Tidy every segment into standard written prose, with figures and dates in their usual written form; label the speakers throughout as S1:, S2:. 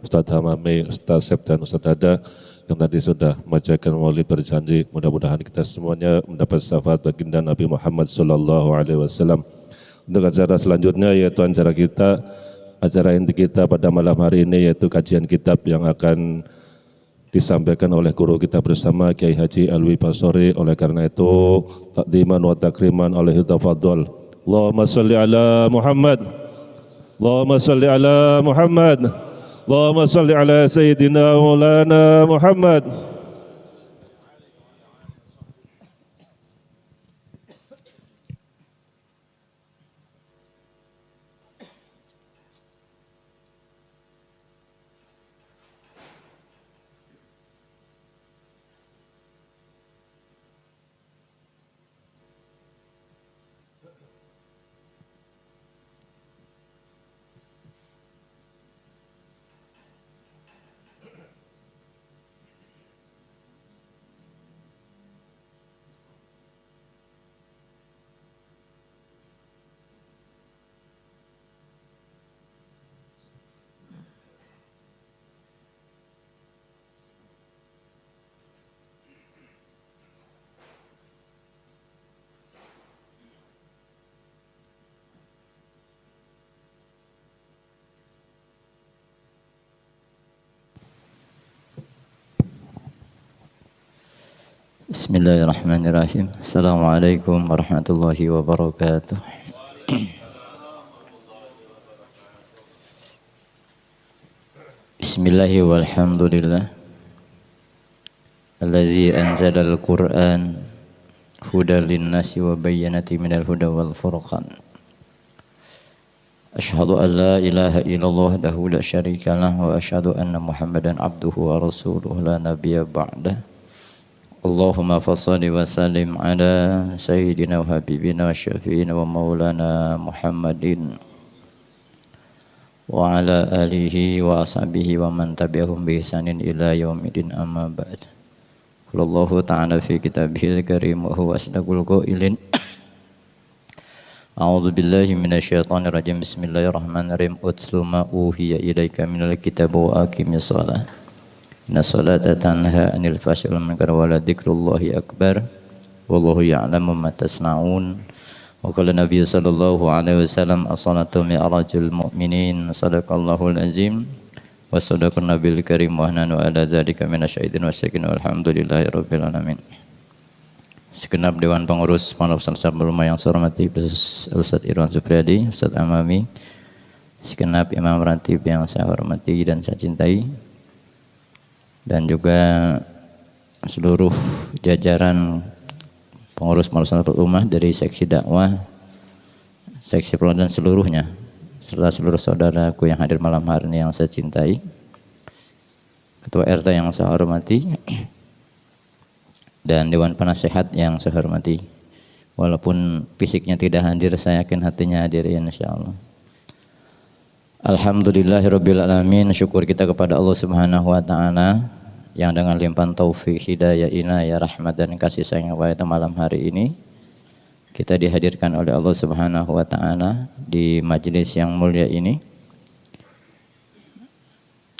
S1: Ustaz Hamami, Ustaz Sep dan Ustaz Dada yang tadi sudah membacakan maulid berjanji. Mudah-mudahan kita semuanya mendapat syafaat baginda Nabi Muhammad sallallahu alaihi wasallam. Untuk acara selanjutnya yaitu acara inti kita pada malam hari ini yaitu kajian kitab yang akan disampaikan oleh guru kita bersama Kiai Haji Alwi Basori. Oleh karena itu takdiman wa takriman oleh tafadhol. Allahumma shalli ala Muhammad. Allahumma shalli ala Muhammad. Allahumma shalli ala sayyidina Maulana Muhammad.
S2: Bismillahirrahmanirrahim. Assalamualaikum warahmatullahi wabarakatuh. Bismillahi walhamdulillah. Alladzi anzala al-Qur'an hudan lin-nasi wa bayyinatin minal huda wal furqan. Asyhadu an la ilaha illallah wahdahu la syarika lah wa asyhadu anna Muhammadan abduhu wa rasuluhu la nabiyya ba'dah. Allahumma fassalli wa sallim ala sayyidina wa habibina wa syafi'ina wa maulana Muhammadin wa ala alihi wa ashabihi wa man tabi'ahum bi ihsanin ila yaumidin amma ba'd. Allahu ta'ala fi kitabihil karim wa huwa asdaqul qailin. A'udzu billahi minasyaitonir rajim. Bismillahirrahmanirrahim. Utlu ma uhiya ilaika minal kitab wa aqimis shalah. Inna sholata tanha anil fahsya'i wal munkar wa la dzikrullahi akbar wallahu ya'lamu ma tasna'un. Wa qala Nabi sallallahu alaihi wasallam as-salatu mi'rajul mu'minin. Shadaqallahul azim wa sadaqan nabiyil karim wa nahnu ala dzalika minasyaitonir rajim. Walhamdulillahirabbil alamin. Segenap dewan pengurus Pondok Pesantren Beluma yang saya hormati, Ustaz Irwan Supriyadi, Ustaz Amami, segenap imam ratib yang saya hormati dan saya cintai, dan juga seluruh jajaran pengurus Madrasatul Ummah dari seksi dakwah, seksi pelajar dan seluruhnya, serta seluruh saudaraku yang hadir malam hari ini yang saya cintai, Ketua RT yang saya hormati, dan Dewan Penasehat yang saya hormati. Walaupun fisiknya tidak hadir, saya yakin hatinya hadir insyaallah. Alhamdulillahirabbil alamin. Syukur kita kepada Allah Subhanahu wa taala yang dengan limpahan taufik, hidayah, inayah, rahmat dan kasih sayang pada malam hari ini kita dihadirkan oleh Allah Subhanahu wa taala di majelis yang mulia ini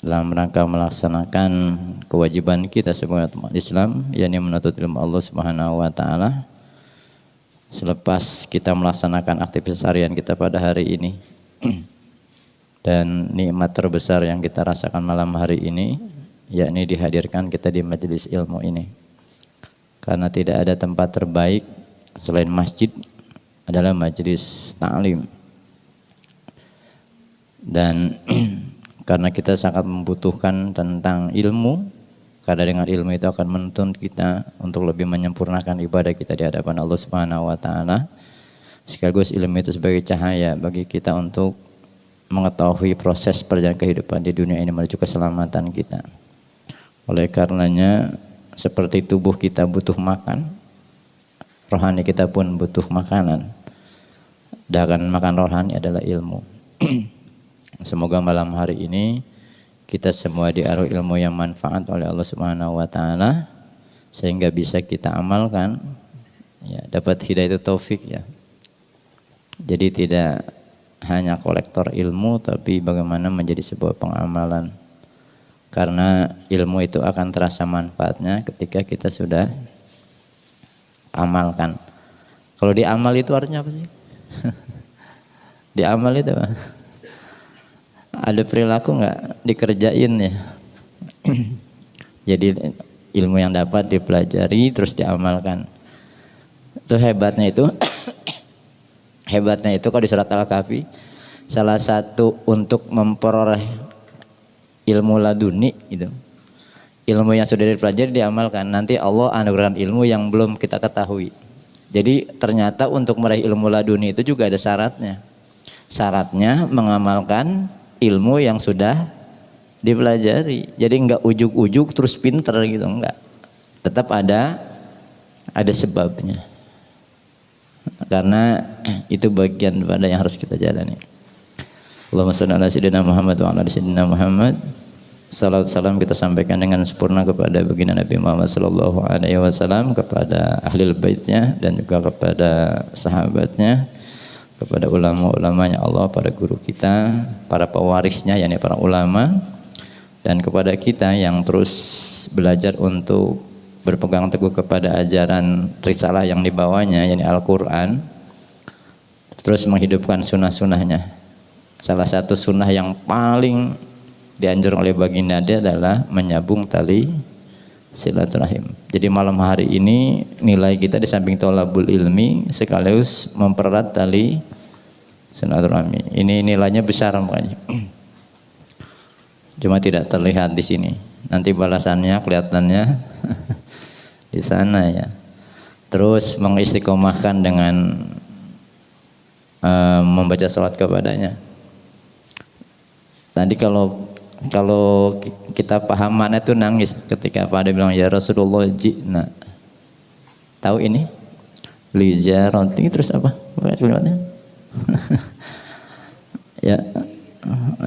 S2: dalam rangka melaksanakan kewajiban kita sebagai umat Islam, yakni menuntut ilmu Allah Subhanahu wa taala. Selepas kita melaksanakan aktivitas harian kita pada hari ini dan nikmat terbesar yang kita rasakan malam hari ini, yakni dihadirkan kita di majelis ilmu ini. Karena tidak ada tempat terbaik selain masjid adalah majelis ta'lim. Dan karena kita sangat membutuhkan tentang ilmu, karena dengan ilmu itu akan menuntun kita untuk lebih menyempurnakan ibadah kita di hadapan Allah Subhanahu wa taala. Sekaligus ilmu itu sebagai cahaya bagi kita untuk mengetahui proses perjalanan kehidupan di dunia ini menuju keselamatan kita. Oleh karenanya, seperti tubuh kita butuh makan, rohani kita pun butuh makanan. Dan makan rohani adalah ilmu. Semoga malam hari ini kita semua diaruh ilmu yang manfaat oleh Allah Subhanahu wa taala sehingga bisa kita amalkan, ya, dapat hidayah taufik, ya. Jadi tidak hanya kolektor ilmu, tapi bagaimana menjadi sebuah pengamalan. Karena ilmu itu akan terasa manfaatnya ketika kita sudah amalkan. Kalau diamal itu artinya apa sih? Diamal itu apa? Ada perilaku nggak dikerjain ya? Jadi ilmu yang dapat dipelajari terus diamalkan. Itu hebatnya itu. Hebatnya itu kalau di surat Al-Kahfi, salah satu untuk memperoleh ilmu laduni itu, ilmu yang sudah dipelajari diamalkan, nanti Allah anugerahkan ilmu yang belum kita ketahui. Jadi ternyata untuk meraih ilmu laduni itu juga ada syaratnya. Syaratnya mengamalkan ilmu yang sudah dipelajari. Jadi enggak ujuk-ujuk terus pinter gitu, enggak. Tetap ada sebabnya. Karena itu bagian pada yang harus kita jalani. Allahumma shalli ala sayyidina Muhammad wa ala ali sayyidina Muhammad. Salam salam kita sampaikan dengan sempurna kepada baginda Nabi Muhammad sallallahu alaihi wasallam, kepada ahli baitnya dan juga kepada sahabatnya, kepada ulama-ulamanya Allah, para guru kita, para pewarisnya yakni para ulama, dan kepada kita yang terus belajar untuk berpegang teguh kepada ajaran risalah yang dibawanya yakni Al-Quran, terus menghidupkan sunnah-sunnahnya. Salah satu sunnah yang paling dianjurkan oleh baginda adalah menyambung tali silaturahim. Jadi malam hari ini nilai kita di samping thalabul ilmi sekaligus mempererat tali silaturahmi. Ini nilainya besar makanya. Cuma tidak terlihat di sini. Nanti balasannya kelihatannya di sana ya. Terus mengistiqomahkan dengan membaca salat kepadanya. Tadi kalau kita paham mana itu nangis ketika pada bilang ya Rasulullah ji'na. Tahu ini? Lijarati terus apa? Kalimatnya?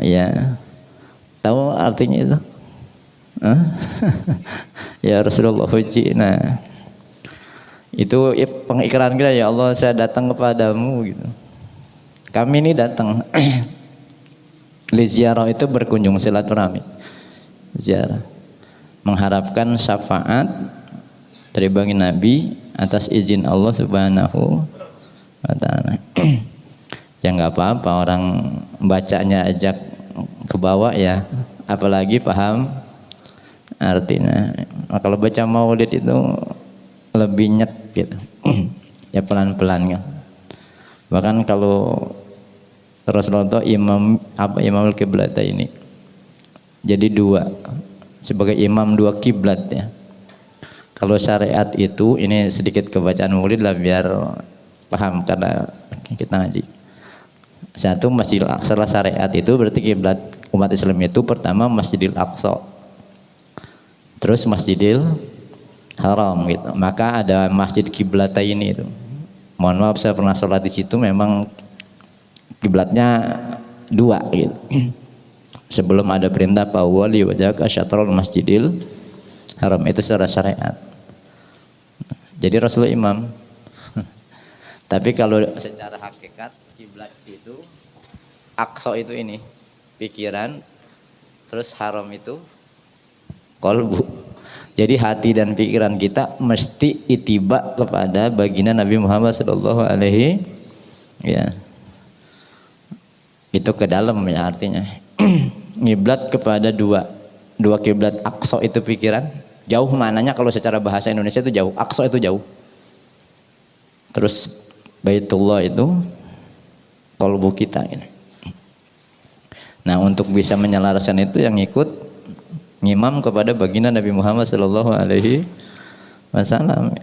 S2: ya. Tahu artinya itu? Ya Rasulullah ji'na. Itu pengikraran kita, ya Allah saya datang kepadamu gitu. Kami ini datang li ziarah itu berkunjung silaturahmi. Ziarah mengharapkan syafaat dari baginda Nabi atas izin Allah Subhanahu wa taala. Ya enggak apa-apa orang bacanya ajak ke bawah ya, apalagi paham artinya. Nah, kalau baca maulid itu lebih nyet gitu. Ya pelan-pelan kan. Bahkan kalau Rasulullah imamul kiblat ini. Jadi dua, sebagai imam dua kiblat ya. Kalau syariat itu, ini sedikit kebacaan maulid lah biar paham karena kita ngaji. Satu, Masjidil Aqsa syariat itu berarti kiblat umat Islam itu pertama Masjidil Aqsa. Terus Masjidil Haram gitu. Maka ada masjid kiblataini itu. Mohon maaf saya pernah sholat di situ, memang kiblatnya dua gitu. Sebelum ada perintah wali wajhaka syatrul masjidil haram, itu secara syariat. Jadi Rasulullah imam. Tapi kalau secara hakikat kiblat itu aqsa itu ini pikiran, terus haram itu qalbu. Jadi hati dan pikiran kita mesti ittiba kepada baginda Nabi Muhammad sallallahu alaihi ya. Itu ke dalam ya artinya. Ngiblat kepada dua kiblat. Aqsa itu pikiran, jauh mananya kalau secara bahasa Indonesia itu jauh. Aqsa itu jauh. Terus Baitullah itu qalbu kita ini. Nah, untuk bisa menyelaraskan itu yang ikut ngimam kepada baginda Nabi Muhammad sallallahu alaihi wasallam.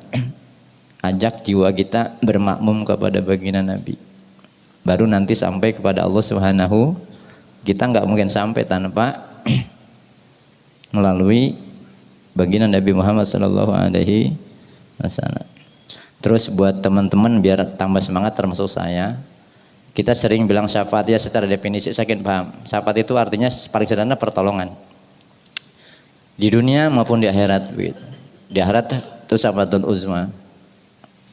S2: Ajak jiwa kita bermakmum kepada baginda Nabi. Baru nanti sampai kepada Allah Subhanahu. Kita nggak mungkin sampai tanpa melalui baginda Nabi Muhammad sallallahu alaihi wasallam. Terus buat teman-teman biar tambah semangat termasuk saya, kita sering bilang syafaat ya, secara definisi saya paham. Syafaat itu artinya paling sederhana pertolongan. Di dunia maupun di akhirat gitu. Di akhirat itu syafaatul uzma.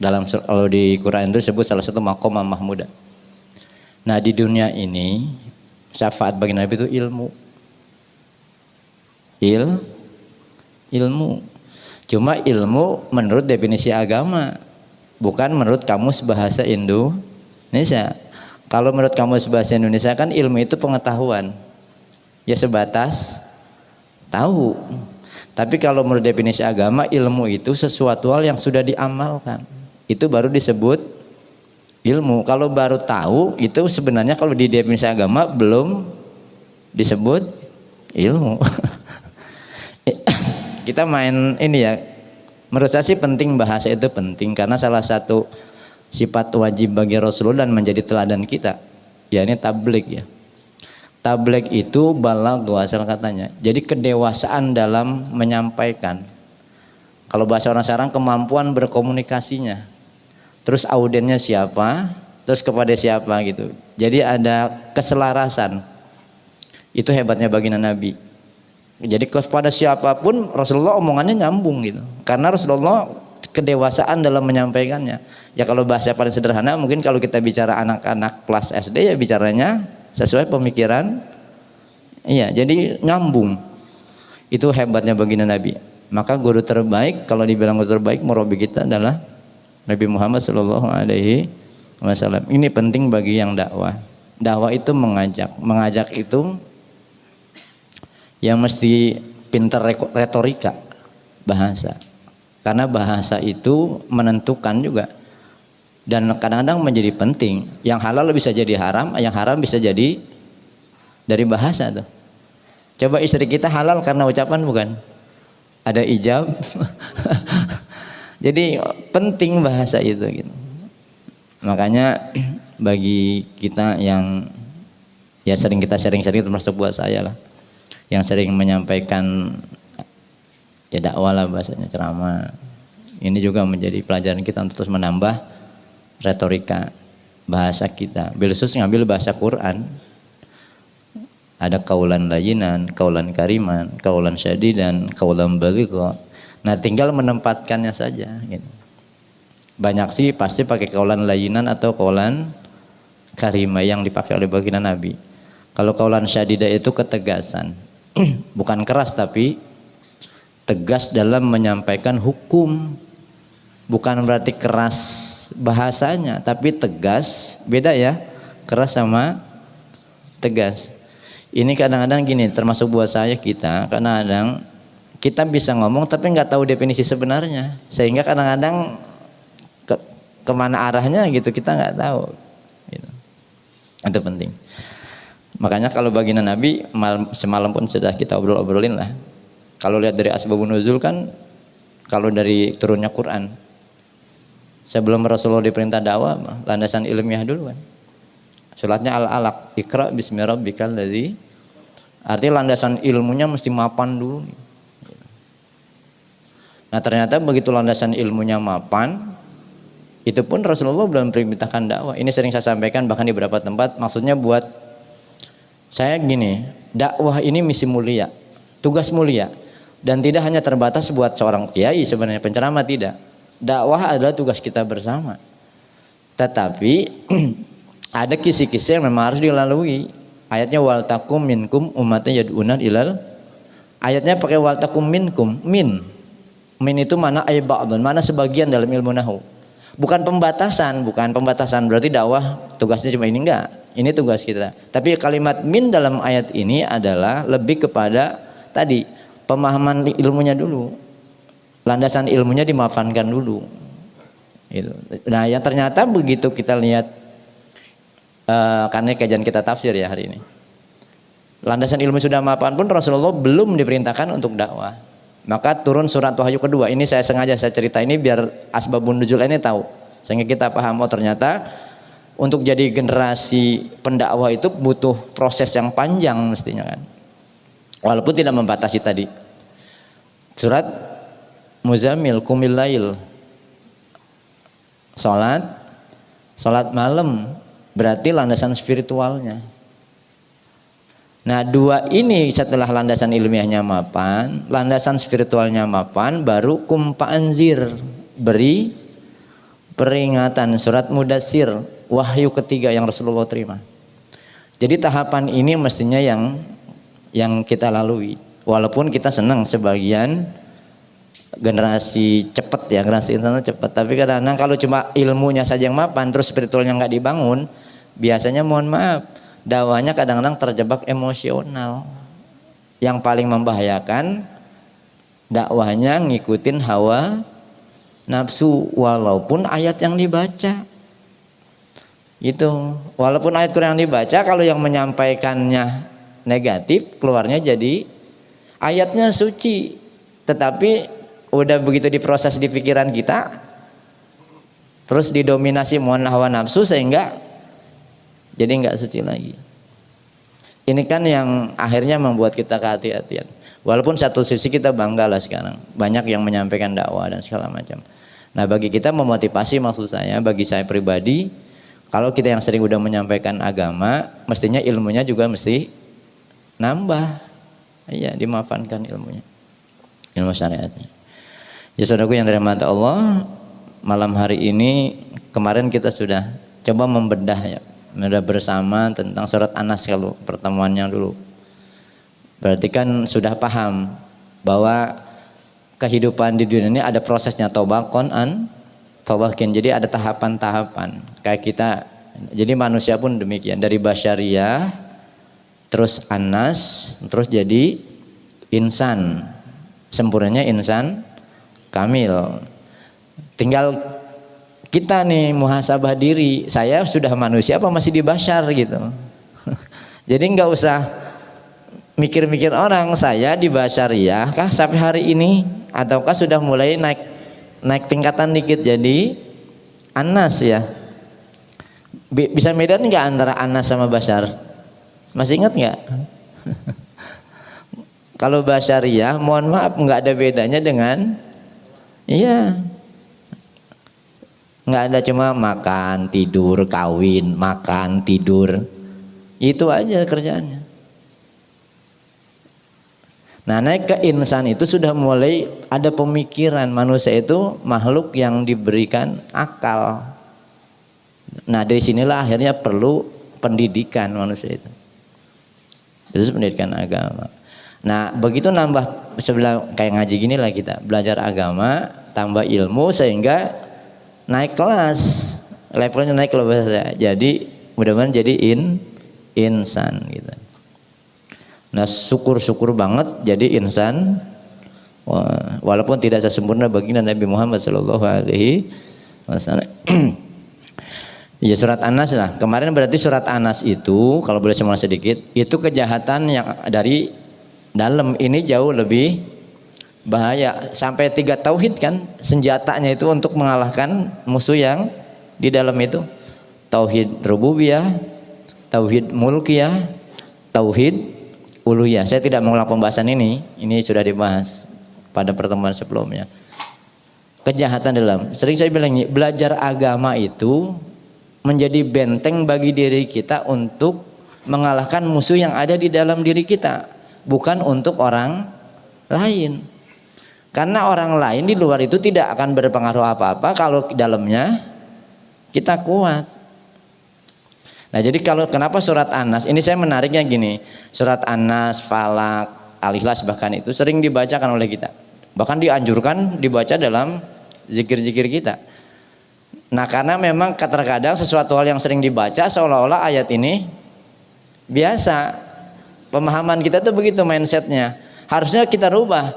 S2: Kalau di Quran itu disebut salah satu maqam mahmudah. Nah di dunia ini syafaat bagi Nabi itu ilmu. Ilmu. Cuma ilmu menurut definisi agama, bukan menurut kamus bahasa Indonesia. Kalau menurut kamus bahasa Indonesia kan ilmu itu pengetahuan. Ya sebatas tahu. Tapi kalau menurut definisi agama, ilmu itu sesuatu hal yang sudah diamalkan. Itu baru disebut ilmu. Kalau baru tahu itu sebenarnya kalau di definisi agama belum disebut ilmu. Kita main ini ya. Menurut saya sih penting, bahasa itu penting karena salah satu sifat wajib bagi Rasulullah dan menjadi teladan kita, ya ini tabligh ya. Tabligh itu balagh asal katanya. Jadi kedewasaan dalam menyampaikan. Kalau bahasa orang sekarang kemampuan berkomunikasinya. Terus audiennya siapa, terus kepada siapa gitu. Jadi ada keselarasan. Itu hebatnya baginda Nabi. Jadi kepada siapapun Rasulullah omongannya nyambung gitu. Karena Rasulullah kedewasaan dalam menyampaikannya. Ya kalau bahasa paling sederhana mungkin kalau kita bicara anak-anak kelas SD ya bicaranya sesuai pemikiran. Iya, jadi nyambung. Itu hebatnya baginda Nabi. Maka guru terbaik, kalau dibilang guru terbaik murabi kita adalah Nabi Muhammad SAW. Ini penting bagi yang dakwah. Dakwah itu mengajak itu yang mesti pintar retorika bahasa, karena bahasa itu menentukan juga dan kadang-kadang menjadi penting. Yang halal bisa jadi haram, yang haram bisa jadi dari bahasa tuh. Coba istri kita halal karena ucapan bukan? Ada ijab. Jadi penting bahasa itu gitu. Makanya bagi kita yang ya sering kita sharing-sharing termasuk buat saya lah, yang sering menyampaikan ya dakwah lah bahasanya, ceramah, ini juga menjadi pelajaran kita untuk terus menambah retorika bahasa kita. Bilkhusus ngambil bahasa Quran, ada kaulan layinan, kaulan kariman, kaulan syadidan, kaulan baligha. Nah tinggal menempatkannya saja gitu. Banyak sih pasti pakai kaulan layinan atau kaulan karimah yang dipakai oleh baginda Nabi. Kalau kaulan syadidah itu ketegasan, bukan keras tapi tegas dalam menyampaikan hukum. Bukan berarti keras bahasanya, tapi tegas. Beda ya, keras sama tegas. Ini kadang-kadang gini, termasuk buat saya kita, kadang-kadang kita bisa ngomong tapi nggak tahu definisi sebenarnya, sehingga kadang-kadang kemana arahnya gitu kita nggak tahu. Gitu. Itu penting. Makanya kalau baginda Nabi semalam pun sudah kita obrolin lah. Kalau lihat dari asbabun nuzul kan, kalau dari turunnya Quran, sebelum Rasulullah diperintah dakwah, landasan ilmiah dulu kan. Suratnya Al-Alaq, Iqra bismi rabbikal ladzi. Artinya landasan ilmunya mesti mapan dulu. Nah ternyata begitu landasan ilmunya mapan, itu pun Rasulullah belum perintahkan dakwah. Ini sering saya sampaikan bahkan di beberapa tempat. Maksudnya buat saya gini, dakwah ini misi mulia, tugas mulia, dan tidak hanya terbatas buat seorang kiai sebenarnya penceramah, tidak. Dakwah adalah tugas kita bersama. Tetapi ada kisi-kisi yang memang harus dilalui. Ayatnya wal takum minkum ummatan yad'una ilal. Ayatnya pakai wal takum minkum, min itu mana ay ba'dun, mana sebagian dalam ilmu nahwu. Bukan pembatasan berarti dakwah tugasnya cuma ini, enggak. Ini tugas kita. Tapi kalimat min dalam ayat ini adalah lebih kepada tadi pemahaman ilmunya dulu. Landasan ilmunya dimafankan dulu. Gitu. Nah, yang ternyata begitu kita lihat karena kajian kita tafsir ya hari ini. Landasan ilmu sudah mapan pun Rasulullah belum diperintahkan untuk dakwah. Maka turun surat Wahyu kedua. Ini saya sengaja saya cerita ini biar asbabun nuzul ini tahu. Sehingga kita paham, oh ternyata untuk jadi generasi pendakwah itu butuh proses yang panjang mestinya kan. Walaupun tidak membatasi tadi. Surat Muzammil, Qumil Lail. Salat malam berarti landasan spiritualnya. Nah dua ini setelah landasan ilmiahnya mapan, landasan spiritualnya mapan, baru kumpa anzir, beri peringatan. Surat Mudassir, wahyu ketiga yang Rasulullah terima. Jadi tahapan ini mestinya yang kita lalui. Walaupun kita senang sebagian generasi cepat ya, generasi internet cepat, tapi kadang-kadang kalau cuma ilmunya saja yang mapan terus spiritualnya nggak dibangun, biasanya mohon maaf dakwahnya kadang-kadang terjebak emosional. Yang paling membahayakan dakwahnya ngikutin hawa nafsu walaupun ayat yang dibaca itu, walaupun ayat Quran yang dibaca, kalau yang menyampaikannya negatif keluarnya jadi ayatnya suci, tetapi udah begitu diproses di pikiran kita terus didominasi hawa nafsu sehingga jadi nggak suci lagi. Ini kan yang akhirnya membuat kita kehati-hatian. Walaupun satu sisi kita bangga lah sekarang banyak yang menyampaikan dakwah dan segala macam. Nah bagi kita memotivasi, maksud saya bagi saya pribadi, kalau kita yang sering udah menyampaikan agama mestinya ilmunya juga mesti nambah, iya dimapankan ilmunya, ilmu syariatnya. Ya saudaraku yang dirahmati Allah, malam hari ini kemarin kita sudah coba membedah ya, bersama tentang surat An-Nas kalau pertemuannya dulu. Berarti kan sudah paham bahwa kehidupan di dunia ini ada prosesnya tobakon an tobakin. Jadi ada tahapan-tahapan kayak kita. Jadi manusia pun demikian, dari basyariah terus An-Nas terus jadi insan. Sempurnanya insan kamil. Tinggal kita nih muhasabah diri, saya sudah manusia apa masih di basyar gitu. Jadi nggak usah mikir-mikir orang, saya di basyariah kah sampai hari ini ataukah sudah mulai naik tingkatan dikit jadi Anas ya. Bisa bedain nggak antara Anas sama basyar? Masih ingat nggak? Kalau basyariah mohon maaf nggak ada bedanya dengan iya, nggak ada, cuma makan, tidur, kawin, makan, tidur, itu aja kerjaannya. Nah naik ke insan itu sudah mulai ada pemikiran, manusia itu makhluk yang diberikan akal. Nah dari sinilah akhirnya perlu pendidikan manusia itu pendidikan agama. Nah begitu nambah sebelah kayak ngaji gini lah, kita belajar agama tambah ilmu sehingga naik kelas, levelnya naik kalau bahasa saya. Jadi mudah-mudahan jadi insan gitu. Nah syukur banget jadi insan walaupun tidak sesempurna baginda Nabi Muhammad SAW. Ya surat An-Nas lah kemarin, berarti surat An-Nas itu kalau boleh saya sedikit, itu kejahatan yang dari dalam ini jauh lebih bahaya, sampai 3 tauhid kan senjatanya itu untuk mengalahkan musuh yang di dalam itu. Tauhid rububiyah, tauhid mulkiyah, tauhid uluhiyah. Saya tidak mengulang pembahasan ini sudah dibahas pada pertemuan sebelumnya. Kejahatan dalam, sering saya bilang belajar agama itu menjadi benteng bagi diri kita untuk mengalahkan musuh yang ada di dalam diri kita, bukan untuk orang lain. Karena orang lain di luar itu tidak akan berpengaruh apa-apa kalau di dalamnya kita kuat. Nah jadi kalau kenapa surat An-Nas ini saya menariknya gini, surat An-Nas, Falak, Al-Ikhlas bahkan itu sering dibacakan oleh kita, bahkan dianjurkan dibaca dalam zikir-zikir kita. Nah karena memang terkadang sesuatu hal yang sering dibaca seolah-olah ayat ini biasa. Pemahaman kita tuh begitu mindsetnya. Harusnya kita rubah.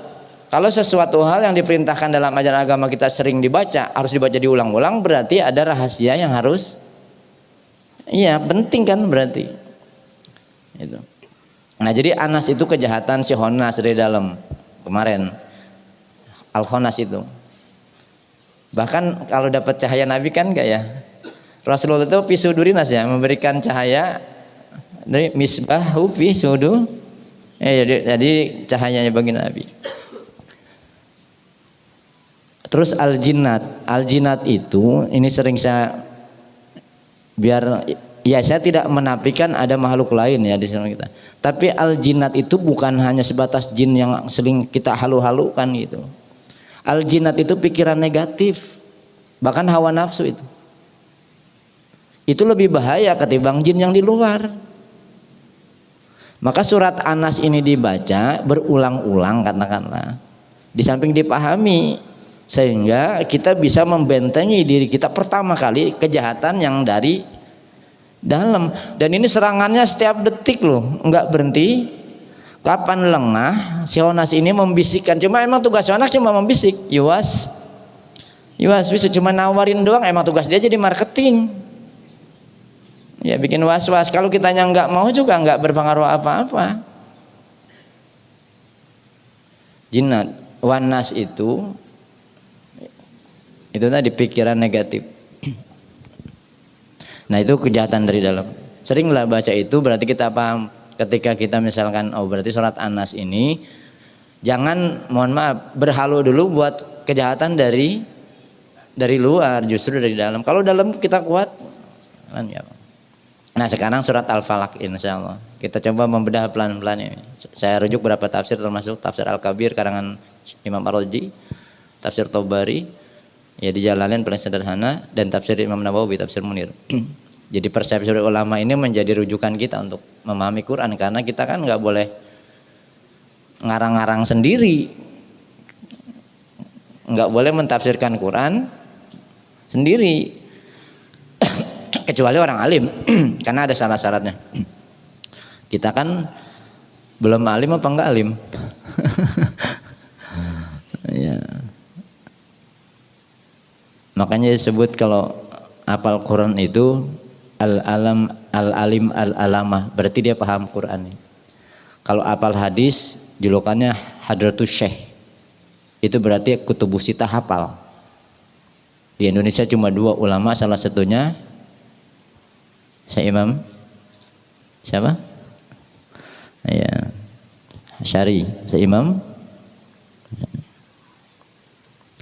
S2: Kalau sesuatu hal yang diperintahkan dalam ajaran agama kita sering dibaca, harus dibaca diulang-ulang, berarti ada rahasia yang harus penting kan berarti. Itu. Nah jadi Anas itu kejahatan si Khonas dari dalam kemarin. Al-Khonas itu. Bahkan kalau dapat cahaya Nabi kan enggak ya? Rasulullah itu fisudurinas ya, memberikan cahaya dari misbahu fi sudur. Jadi cahayanya bagi Nabi. Terus al-jinnat itu ini sering saya saya tidak menafikan ada makhluk lain ya di sini kita. Tapi al-jinnat itu bukan hanya sebatas jin yang sering kita halu-halukan gitu. Al-jinnat itu pikiran negatif, bahkan hawa nafsu itu lebih bahaya ketimbang jin yang di luar. Maka surat An-Nas ini dibaca berulang-ulang katakanlah, di samping dipahami, sehingga kita bisa membentengi diri kita pertama kali kejahatan yang dari dalam. Dan ini serangannya setiap detik loh, nggak berhenti. Kapan lengah, si Onas ini membisikkan. Cuma emang tugas Onas cuma membisik, Yuwas bisa cuma nawarin doang. Emang tugas dia jadi marketing, ya bikin was-was. Kalau kitanya nggak mau juga nggak berpengaruh apa-apa. Jinnat wanas itu tadi pikiran negatif. Nah itu kejahatan dari dalam. Seringlah baca itu, berarti kita paham. Ketika kita misalkan, oh berarti surat An-Nas ini jangan, mohon maaf, berhalu dulu buat kejahatan dari luar, justru dari dalam. Kalau dalam kita kuat kan ya. Nah sekarang surat Al-Falaq, insya Allah kita coba membedah pelan-pelan ini. Saya rujuk beberapa tafsir, termasuk tafsir Al-Kabir karangan Imam Ar-Razi, tafsir Tobari ya di Jalalain paling sederhana, dan tafsir Imam Nawawi, tafsir Munir. Jadi persepsi ulama ini menjadi rujukan kita untuk memahami Quran, karena kita kan nggak boleh ngarang-ngarang sendiri, nggak boleh mentafsirkan Quran sendiri kecuali orang alim karena ada syarat-syaratnya. Kita kan belum alim apa enggak alim? Ya. Makanya disebut kalau hafal Quran itu al-alim al-alamah, berarti dia paham Quran. Kalau hafal hadis julukannya Hadratus Syekh, itu berarti kutubus sitah hafal. Di Indonesia cuma 2 ulama, salah satunya Syekh Imam siapa? Ya, Syari, Syekh Imam.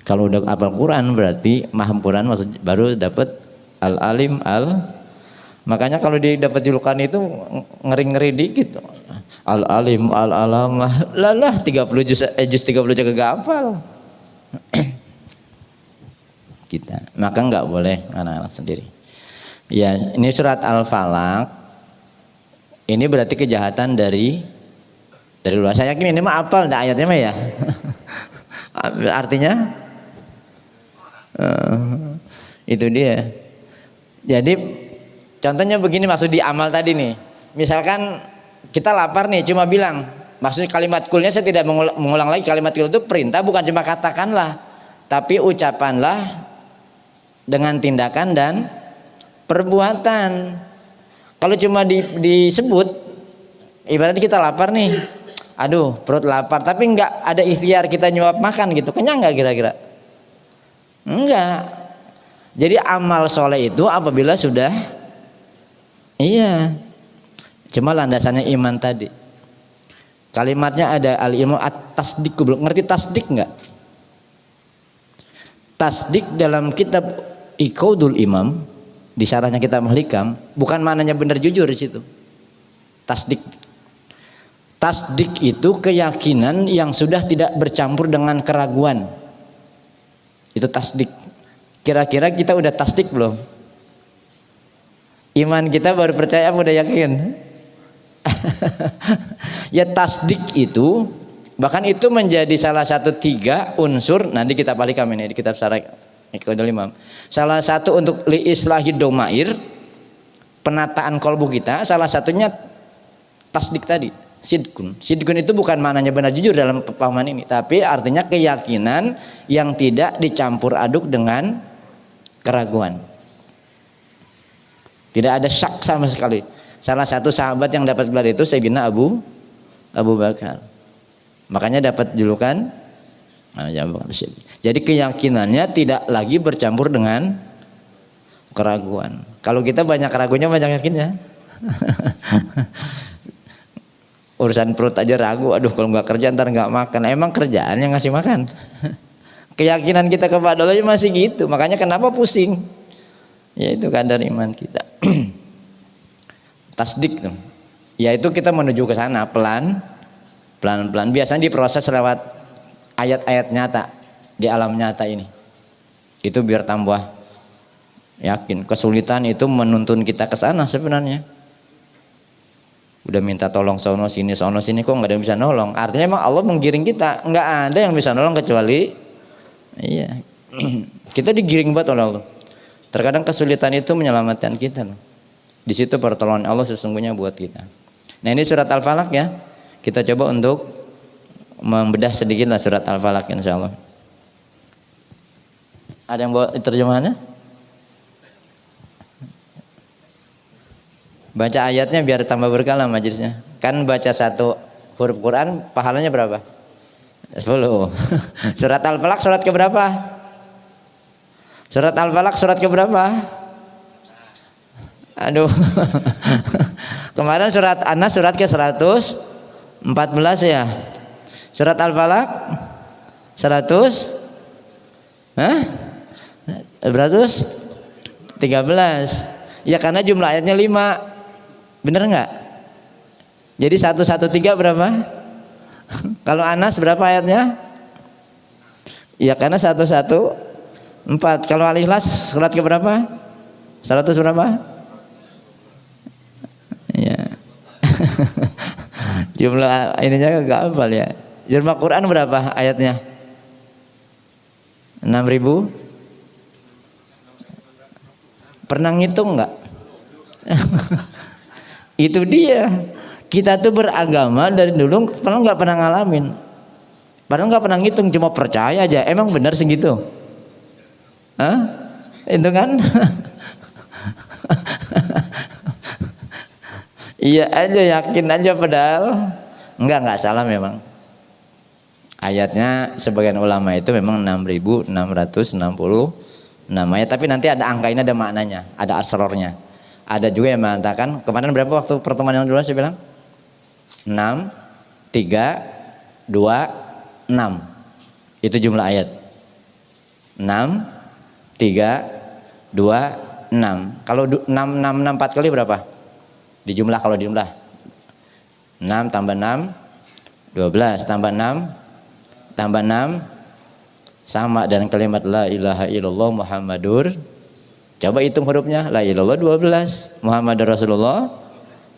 S2: Kalau udah hafal Quran berarti paham Quran, maksud baru dapat al-alim al. Makanya kalau dia dapat julukan itu ngeri-ngeri dikit. Al-alim al-alamah. Lah 30 juz 30 aja kagak hafal. Kita. Maka enggak boleh anak-anak sendiri. Ya, ini surat Al-Falaq. Ini berarti kejahatan dari luar. Saya yakin ini mah hafal enggak ayatnya mah ya. Artinya itu dia. Jadi contohnya begini, maksud di amal tadi nih. Misalkan kita lapar nih, cuma bilang, maksudnya kalimat kulnya saya tidak mengulang lagi. Kalimat kul itu perintah, bukan cuma katakanlah, tapi ucapanlah dengan tindakan dan perbuatan. Kalau cuma disebut, ibaratnya kita lapar nih, aduh perut lapar, tapi nggak ada ikhtiar kita nyuap makan gitu, kenyang nggak kira-kira? Enggak. Jadi amal soleh itu apabila sudah, iya, cuma landasannya iman tadi. Kalimatnya ada al-ilmu at-tasdik. Belum ngerti tasdik nggak? Tasdik dalam kitab Iqaudul Imam, di syarahnya kitab Al-Hikam, bukan maknanya benar jujur di situ. Tasdik. Tasdik itu keyakinan yang sudah tidak bercampur dengan keraguan. Itu tasdik. Kira-kira kita udah tasdik belum? Iman kita baru percaya apa udah yakin? Ya tasdik itu, bahkan itu menjadi salah satu 3 unsur. Nanti kita balikan ini di kitab Syarah Iqaudul Imam. Salah satu untuk li islahi domair, penataan kolbu kita, salah satunya tasdik tadi. Sidkun. Sidkun itu bukan maknanya benar jujur dalam pemahaman ini, tapi artinya keyakinan yang tidak dicampur aduk dengan keraguan. Tidak ada syak sama sekali. Salah satu sahabat yang dapat gelar itu Sayyidina Abu Bakar. Makanya dapat julukan jadi keyakinannya tidak lagi bercampur dengan keraguan. Kalau kita banyak keraguannya, banyak yakinnya. Urusan perut aja ragu, aduh kalau nggak kerja ntar nggak makan. Emang kerjaan yang ngasih makan. Keyakinan kita kepada Allah masih gitu, makanya kenapa pusing? Yaitu kadar iman kita. Tasdik tuh, yaitu kita menuju ke sana pelan-pelan. Biasanya diproses lewat ayat-ayat nyata di alam nyata ini. Itu biar tambah yakin. Kesulitan itu menuntun kita ke sana sebenarnya. Udah minta tolong sono sini kok nggak ada yang bisa nolong. Artinya emang Allah menggiring kita, nggak ada yang bisa nolong kecuali iya. Kita digiring banget oleh Allah. Terkadang kesulitan itu menyelamatkan kita loh. Di situ pertolongan Allah sesungguhnya buat kita. Nah ini surat Al-Falaq ya. Kita coba untuk membedah sedikit lah surat Al-Falaq insyaallah. Ada yang bawa terjemahannya? Baca ayatnya biar tambah berkala majelisnya. Kan baca satu huruf Quran pahalanya berapa? 10. Surat Al-Falaq surat keberapa? Surat Al-Falaq surat keberapa? Aduh. Kemarin surat An-Nas surat ke 114 ya. Surat Al-Falaq 100 13. Ya karena jumlah ayatnya 5. Bener enggak? Jadi 113 berapa? Kalau An-Nas berapa ayatnya? Ya karena 114. Kalau Al-Ikhlas surat ke berapa? 100 berapa? Ya. Jumlah ininya enggak hafal ya. Jumlah Quran berapa ayatnya? 6.000? Pernah ngitung enggak? Itu dia. Kita tuh beragama dari dulu padahal nggak pernah ngalamin. Padahal nggak pernah ngitung, cuma percaya aja. Emang benar segitu? Hah? Itu kan? Iya aja, yakin aja padahal enggak salah memang. Ayatnya sebagian ulama itu memang 6.666 namanya, tapi nanti ada angka ini, ada maknanya, ada asrornya. Ada juga yang mengatakan kemarin berapa waktu pertemuan yang dulu saya bilang? 6 3 2 6. Itu jumlah ayat. 6 3 2 6. Kalau 6 4 kali berapa? Dijumlah kalau dijumlah. 6 tambah 6 12 tambah 6 tambah 6 sama dan kalimat la ilaha illallah Muhammadur. Coba hitung hurufnya, la ilallah 12, Muhammad Rasulullah.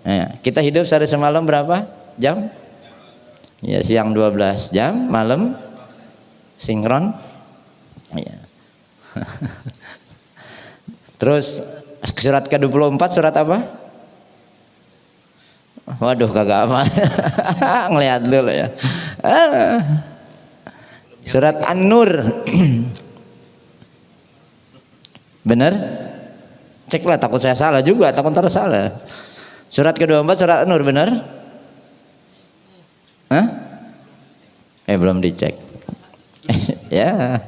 S2: Nah, kita hidup sehari semalam berapa jam? Ya siang 12 jam, malam sinkron. Ya. Terus surat ke-24 surat apa? Waduh kagak apa. Ngelihat dulu ya. Surat An-Nur. Benar? Ceklah, takut saya salah juga, takut ntar salah. Surat ke-24 surat An-Nur benar? Hah? Belum dicek. Ya.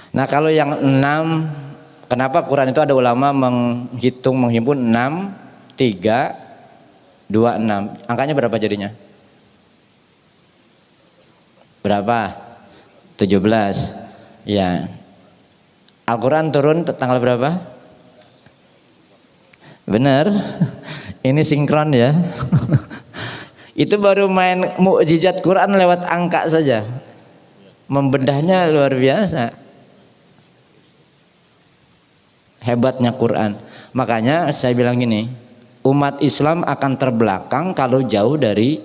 S2: Nah kalau yang 6, kenapa Quran itu ada ulama menghimpun 6 3 2 6. Angkanya berapa jadinya? Berapa? 17. Ya. Al-Quran turun tanggal berapa? Benar. Ini sinkron ya. Itu baru main mukjizat Quran lewat angka saja. Membedahnya luar biasa. Hebatnya Quran. Makanya saya bilang gini, umat Islam akan terbelakang kalau jauh dari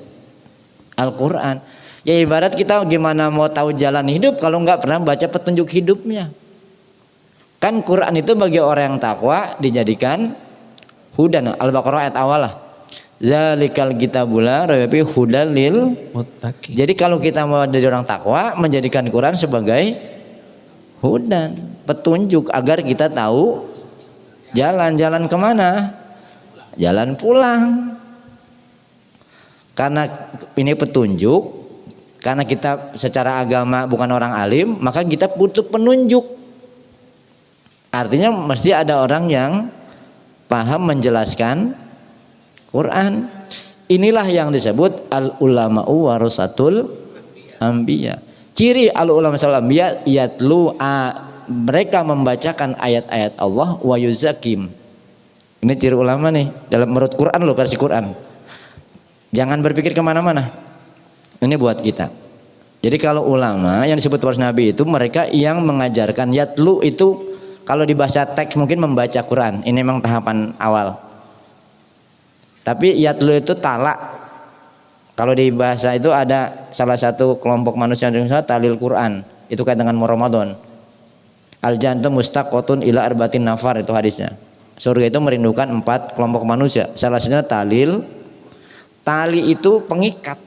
S2: Al-Quran. Ya ibarat kita gimana mau tahu jalan hidup kalau nggak pernah baca petunjuk hidupnya. Kan Quran itu bagi orang yang takwa dijadikan hudan. Al-Baqarah ayat awal lah. Zalikal kitabula rabi hudan lil muttaqin. Jadi kalau kita mau jadi orang takwa, menjadikan Quran sebagai hudan, petunjuk agar kita tahu jalan kemana? Jalan pulang. Karena ini petunjuk, karena kita secara agama bukan orang alim, maka kita butuh penunjuk. Artinya mesti ada orang yang paham menjelaskan Quran. Inilah yang disebut al-ulama'u warasatul anbiya. Ciri al-ulama warasatul anbiya yatlu mereka membacakan ayat-ayat Allah wa yuzakim. Ini ciri ulama nih dalam menurut Quran loh, versi Quran. Jangan berpikir kemana-mana. Ini buat kita. Jadi kalau ulama yang disebut waris Nabi itu mereka yang mengajarkan. Yatlu itu kalau di bahasa teks mungkin membaca Quran. Ini memang tahapan awal.
S3: Tapi yatlu itu talak. Kalau di bahasa itu ada salah satu kelompok manusia yang talil Quran. Itu kait dengan Ramadan. Al jannatu mustaqotun ila arbatin nafar, itu hadisnya. Surga itu merindukan 4 kelompok manusia. Salah satunya talil. Tali itu pengikat.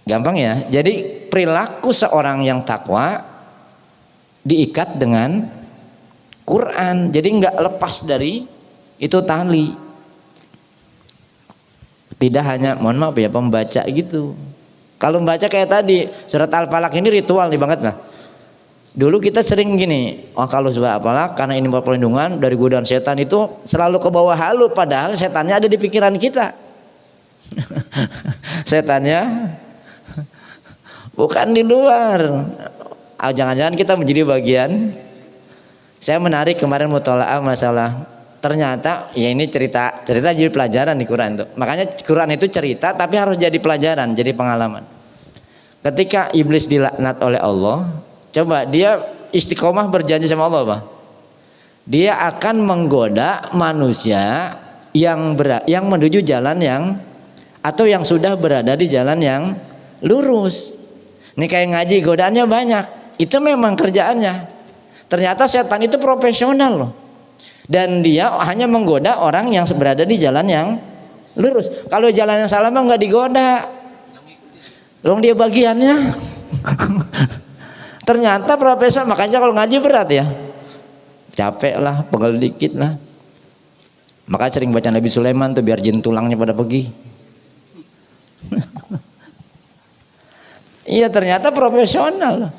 S3: Gampang ya. Jadi perilaku seorang yang takwa diikat dengan Quran. Jadi nggak lepas dari itu tali. Tidak hanya, mohon maaf ya, pembaca gitu. Kalau membaca kayak tadi surat Al-Falaq ini ritual nih banget lah. Dulu kita sering gini, kalau surat Al-Falaq karena ini perlindungan dari godaan setan, itu selalu ke bawah halu, padahal setannya ada di pikiran kita. Setannya bukan di luar. Jangan-jangan kita menjadi bagian. Saya menarik kemarin mutolaah masalah, ternyata ya ini cerita jadi pelajaran di Quran itu. Makanya Quran itu cerita tapi harus jadi pelajaran, jadi pengalaman. Ketika iblis dilaknat oleh Allah, coba dia istiqomah berjanji sama Allah apa? Dia akan menggoda manusia yang menuju jalan yang, atau yang sudah berada di jalan yang lurus. Ini kayak ngaji, godaannya banyak. Itu memang kerjaannya. Ternyata setan itu profesional loh. Dan dia hanya menggoda orang yang berada di jalan yang lurus. Kalau jalan yang salah mah nggak digoda. Long dia bagiannya. Ternyata profesor, makanya kalau ngaji berat ya. Capek lah, pegel dikit lah. Makanya sering baca Nabi Sulaiman tuh biar jin tulangnya pada pergi. Iya, ternyata profesional.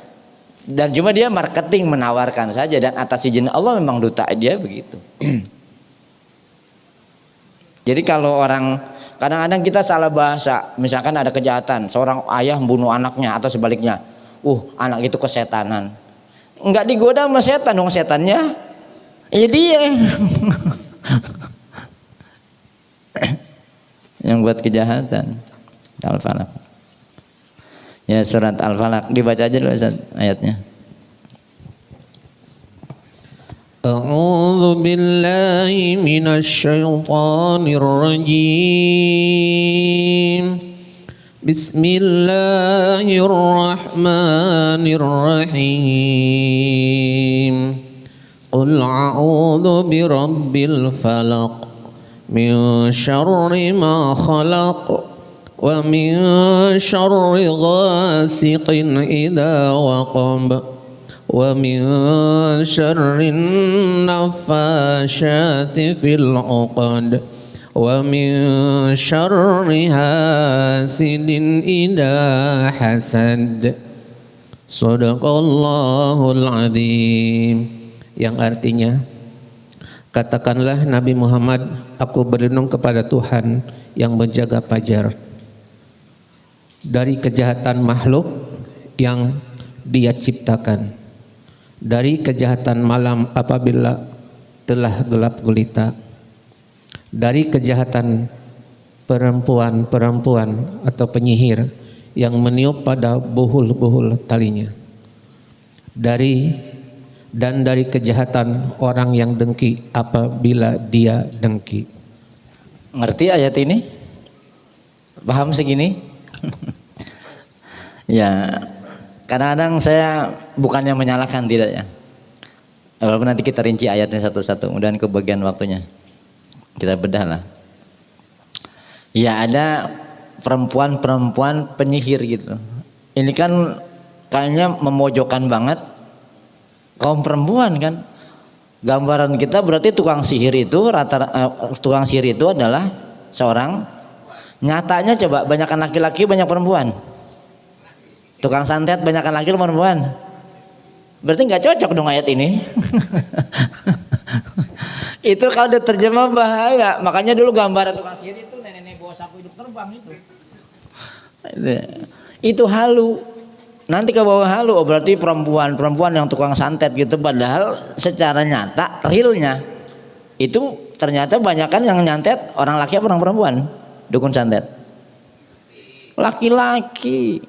S3: Dan cuma dia marketing, menawarkan saja, dan atas izin Allah memang duta dia begitu. Jadi kalau orang, kadang-kadang kita salah bahasa, misalkan ada kejahatan, seorang ayah membunuh anaknya atau sebaliknya, anak itu kesetanan. Enggak digoda sama setan dong, setannya ya dia yang buat kejahatan. Al-Falaq. Ya, surat Al-Falaq dibaca aja dulu Ustaz ayatnya.
S4: A'udzu billahi minasy syaithanir rajim. Bismillahirrahmanirrahim. Qul a'udzu birabbil falaq min syarri ma khalaq wa min syarri ghasiqin idza waqab wa min syarri naffashati fil 'uqad wa min syarri hasidin idza hasad. Shadaqallahul azim. Yang artinya, katakanlah Nabi Muhammad, aku berlindung kepada Tuhan yang menjaga fajar dari kejahatan makhluk yang Dia ciptakan, dari kejahatan malam apabila telah gelap gulita, dari kejahatan perempuan-perempuan atau penyihir yang meniup pada buhul-buhul talinya, dari kejahatan orang yang dengki apabila dia dengki.
S3: Ngerti ayat ini? Paham segini? Ya, kadang-kadang saya bukannya menyalahkan, tidak ya. Walaupun nanti kita rinci ayatnya satu-satu, mudah-mudahan kebagian waktunya kita bedah lah. Ya, ada perempuan-perempuan penyihir gitu. Ini kan kayaknya memojokkan banget kaum perempuan kan. Gambaran kita berarti tukang sihir itu adalah seorang. Nyatanya coba, banyakkan laki-laki banyak perempuan. Tukang santet banyakkan laki perempuan. Berarti nggak cocok dong ayat ini. Itu kalau diterjemah bahaya. Makanya dulu gambaran tukang sihir itu nenek-nenek bawa sapu hidup terbang itu. Itu halu. Nanti ke bawah halu, berarti perempuan yang tukang santet gitu. Padahal secara nyata realnya itu ternyata banyakkan yang nyantet orang laki apa orang perempuan. Dukun santet laki-laki,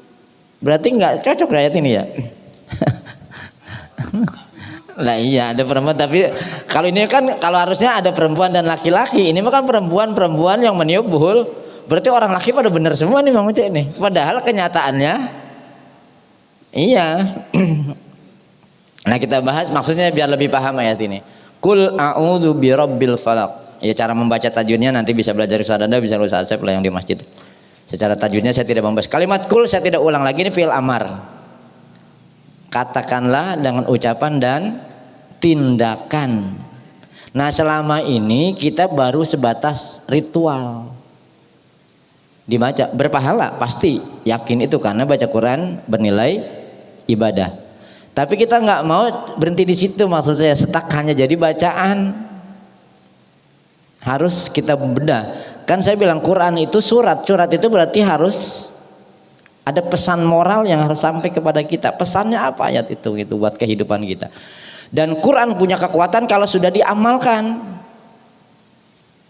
S3: berarti nggak cocok ayat ini ya. Lah iya, ada perempuan, tapi Kalau ini kan kalau harusnya ada perempuan dan laki-laki, ini mah kan perempuan yang meniup buhul. Berarti orang laki pada benar semua nih Mang Uce nih. Padahal kenyataannya iya. Nah, kita bahas maksudnya biar lebih paham ayat ini. Qul a'udzu birabbil falaq. Ya, cara membaca tajwidnya nanti bisa belajar Ustaz Anda, bisa Ustaz Asep lah yang di masjid. Secara tajwidnya saya tidak membahas. Kalimat qul saya tidak ulang lagi, ini fi'il amar. Katakanlah dengan ucapan dan tindakan. Nah, selama ini kita baru sebatas ritual. Dibaca berpahala pasti, yakin itu karena baca Quran bernilai ibadah. Tapi kita nggak mau berhenti di situ, maksud saya setak hanya jadi bacaan. Harus kita bedah. Kan saya bilang Quran itu surat itu berarti harus ada pesan moral yang harus sampai kepada kita. Pesannya apa ayat itu gitu buat kehidupan kita. Dan Quran punya kekuatan kalau sudah diamalkan.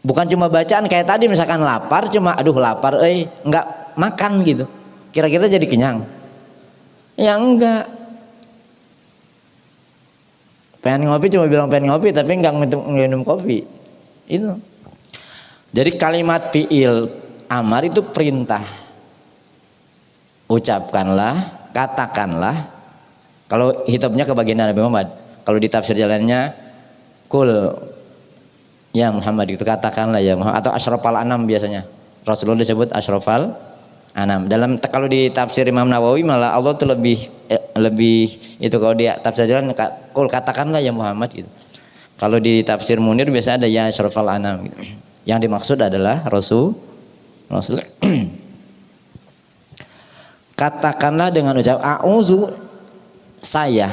S3: Bukan cuma bacaan kayak tadi misalkan lapar cuma aduh lapar nggak makan gitu. Kira-kira jadi kenyang? Ya enggak. Pengen ngopi cuma bilang pengen ngopi tapi enggak minum kopi. Itu. Jadi kalimat fi'il amar itu perintah. Ucapkanlah, katakanlah. Kalau hitopnya ke bagian Nabi Muhammad. Kalau di tafsir jalannya kul ya Muhammad itu katakanlah ya Muhammad, atau asyrafal anam biasanya. Rasulullah disebut asyrafal anam. Dalam kalau di tafsir Imam Nawawi malah Allah tuh lebih itu kalau dia tafsir jalan kul katakanlah ya Muhammad gitu. Kalau di tafsir Munir biasa ada ya asyrafal anam gitu. Yang dimaksud adalah Rasul. Katakanlah dengan ucap a'udzu saya.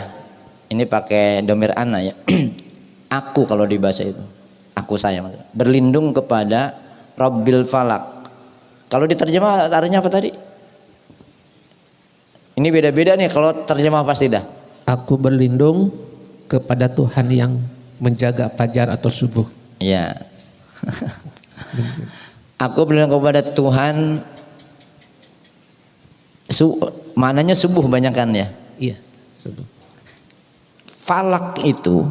S3: Ini pakai domir ana ya. Aku kalau di bahasa itu. Aku saya berlindung kepada Rabbil Falak. Kalau diterjemah artinya apa tadi? Ini beda-beda nih kalau terjemah pasti dah.
S4: Aku berlindung kepada Tuhan yang menjaga fajar atau subuh.
S3: Iya. Aku berlindung kepada Tuhan. Mananya subuh banyak kan ya?
S4: Iya, subuh.
S3: Falak itu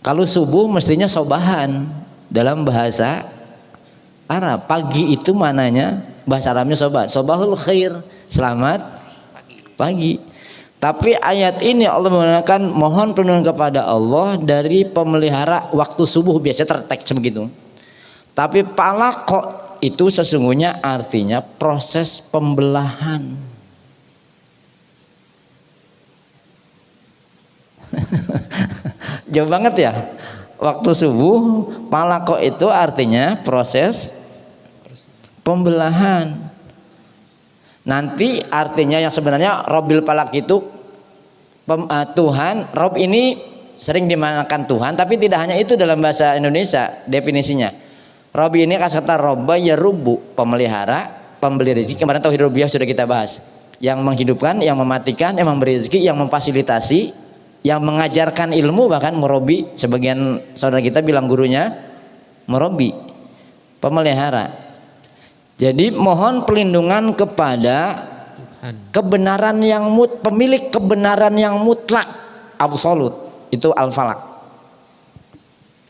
S3: kalau subuh mestinya sobahan dalam bahasa Arab. Pagi itu mananya bahasa Arabnya sobah. Sobahul khair, selamat pagi. Tapi ayat ini Allah menggunakan mohon perlindungan kepada Allah dari pemelihara waktu subuh, biasanya terteks begitu. Tapi falak kok itu sesungguhnya artinya proses pembelahan. Jauh banget ya. Waktu subuh, palako itu artinya proses pembelahan. Nanti artinya yang sebenarnya Robbil Falak itu Tuhan. Rob ini sering dimaknakan Tuhan, tapi tidak hanya itu dalam bahasa Indonesia definisinya. Rob ini kata Robba ya rubu, pemelihara, pemberi rezeki. Kemarin tauhid rububiyah sudah kita bahas. Yang menghidupkan, yang mematikan, yang memberi rezeki, yang memfasilitasi, yang mengajarkan ilmu, bahkan murabi. Sebagian saudara kita bilang gurunya murabi, pemelihara. Jadi mohon perlindungan kepada kebenaran yang pemilik kebenaran yang mutlak, absolut, itu al-falak.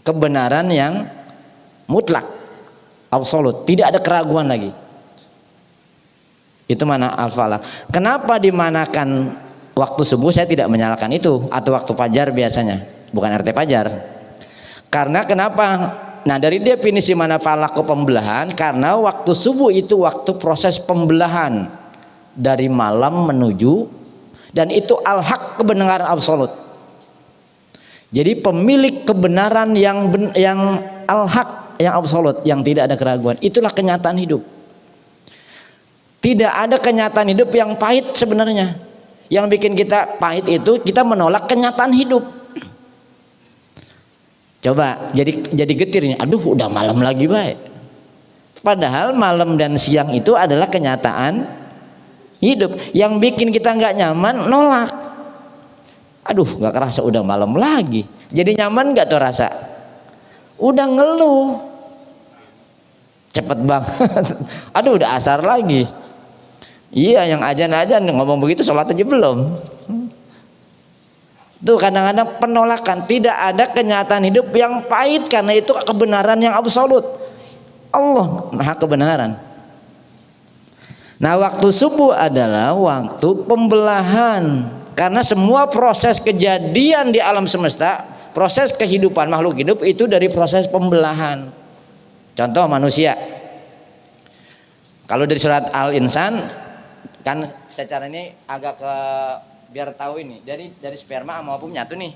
S3: Kebenaran yang mutlak, absolut, tidak ada keraguan lagi. Itu mana al-falak. Kenapa dimanakan waktu subuh? Saya tidak menyalahkan itu, atau waktu fajar biasanya, bukan RT fajar. Karena kenapa? Nah, dari definisi mana falak ke pembelahan, karena waktu subuh itu waktu proses pembelahan dari malam menuju, dan itu al-haq, kebenaran absolut. Jadi pemilik kebenaran yang al-haq, yang absolut, yang tidak ada keraguan. Itulah kenyataan hidup. Tidak ada kenyataan hidup yang pahit sebenarnya. Yang bikin kita pahit itu kita menolak kenyataan hidup. Coba jadi getirnya, aduh udah malam lagi baik. Padahal malam dan siang itu adalah kenyataan hidup. Yang bikin kita nggak nyaman, nolak. Aduh nggak kerasa udah malam lagi. Jadi nyaman nggak tuh rasa? Udah ngeluh. Cepet banget. Aduh udah asar lagi. Iya, yang ajan ngomong begitu sholat aja belum. Tuh kadang-kadang penolakan, tidak ada kenyataan hidup yang pahit karena itu kebenaran yang absolut. Allah Maha kebenaran. Nah, waktu subuh adalah waktu pembelahan karena semua proses kejadian di alam semesta, proses kehidupan makhluk hidup itu dari proses pembelahan. Contoh manusia. Kalau dari surat Al-Insan kan secara ini agak ke biar tahu ini dari sperma sama ovum nyatu nih.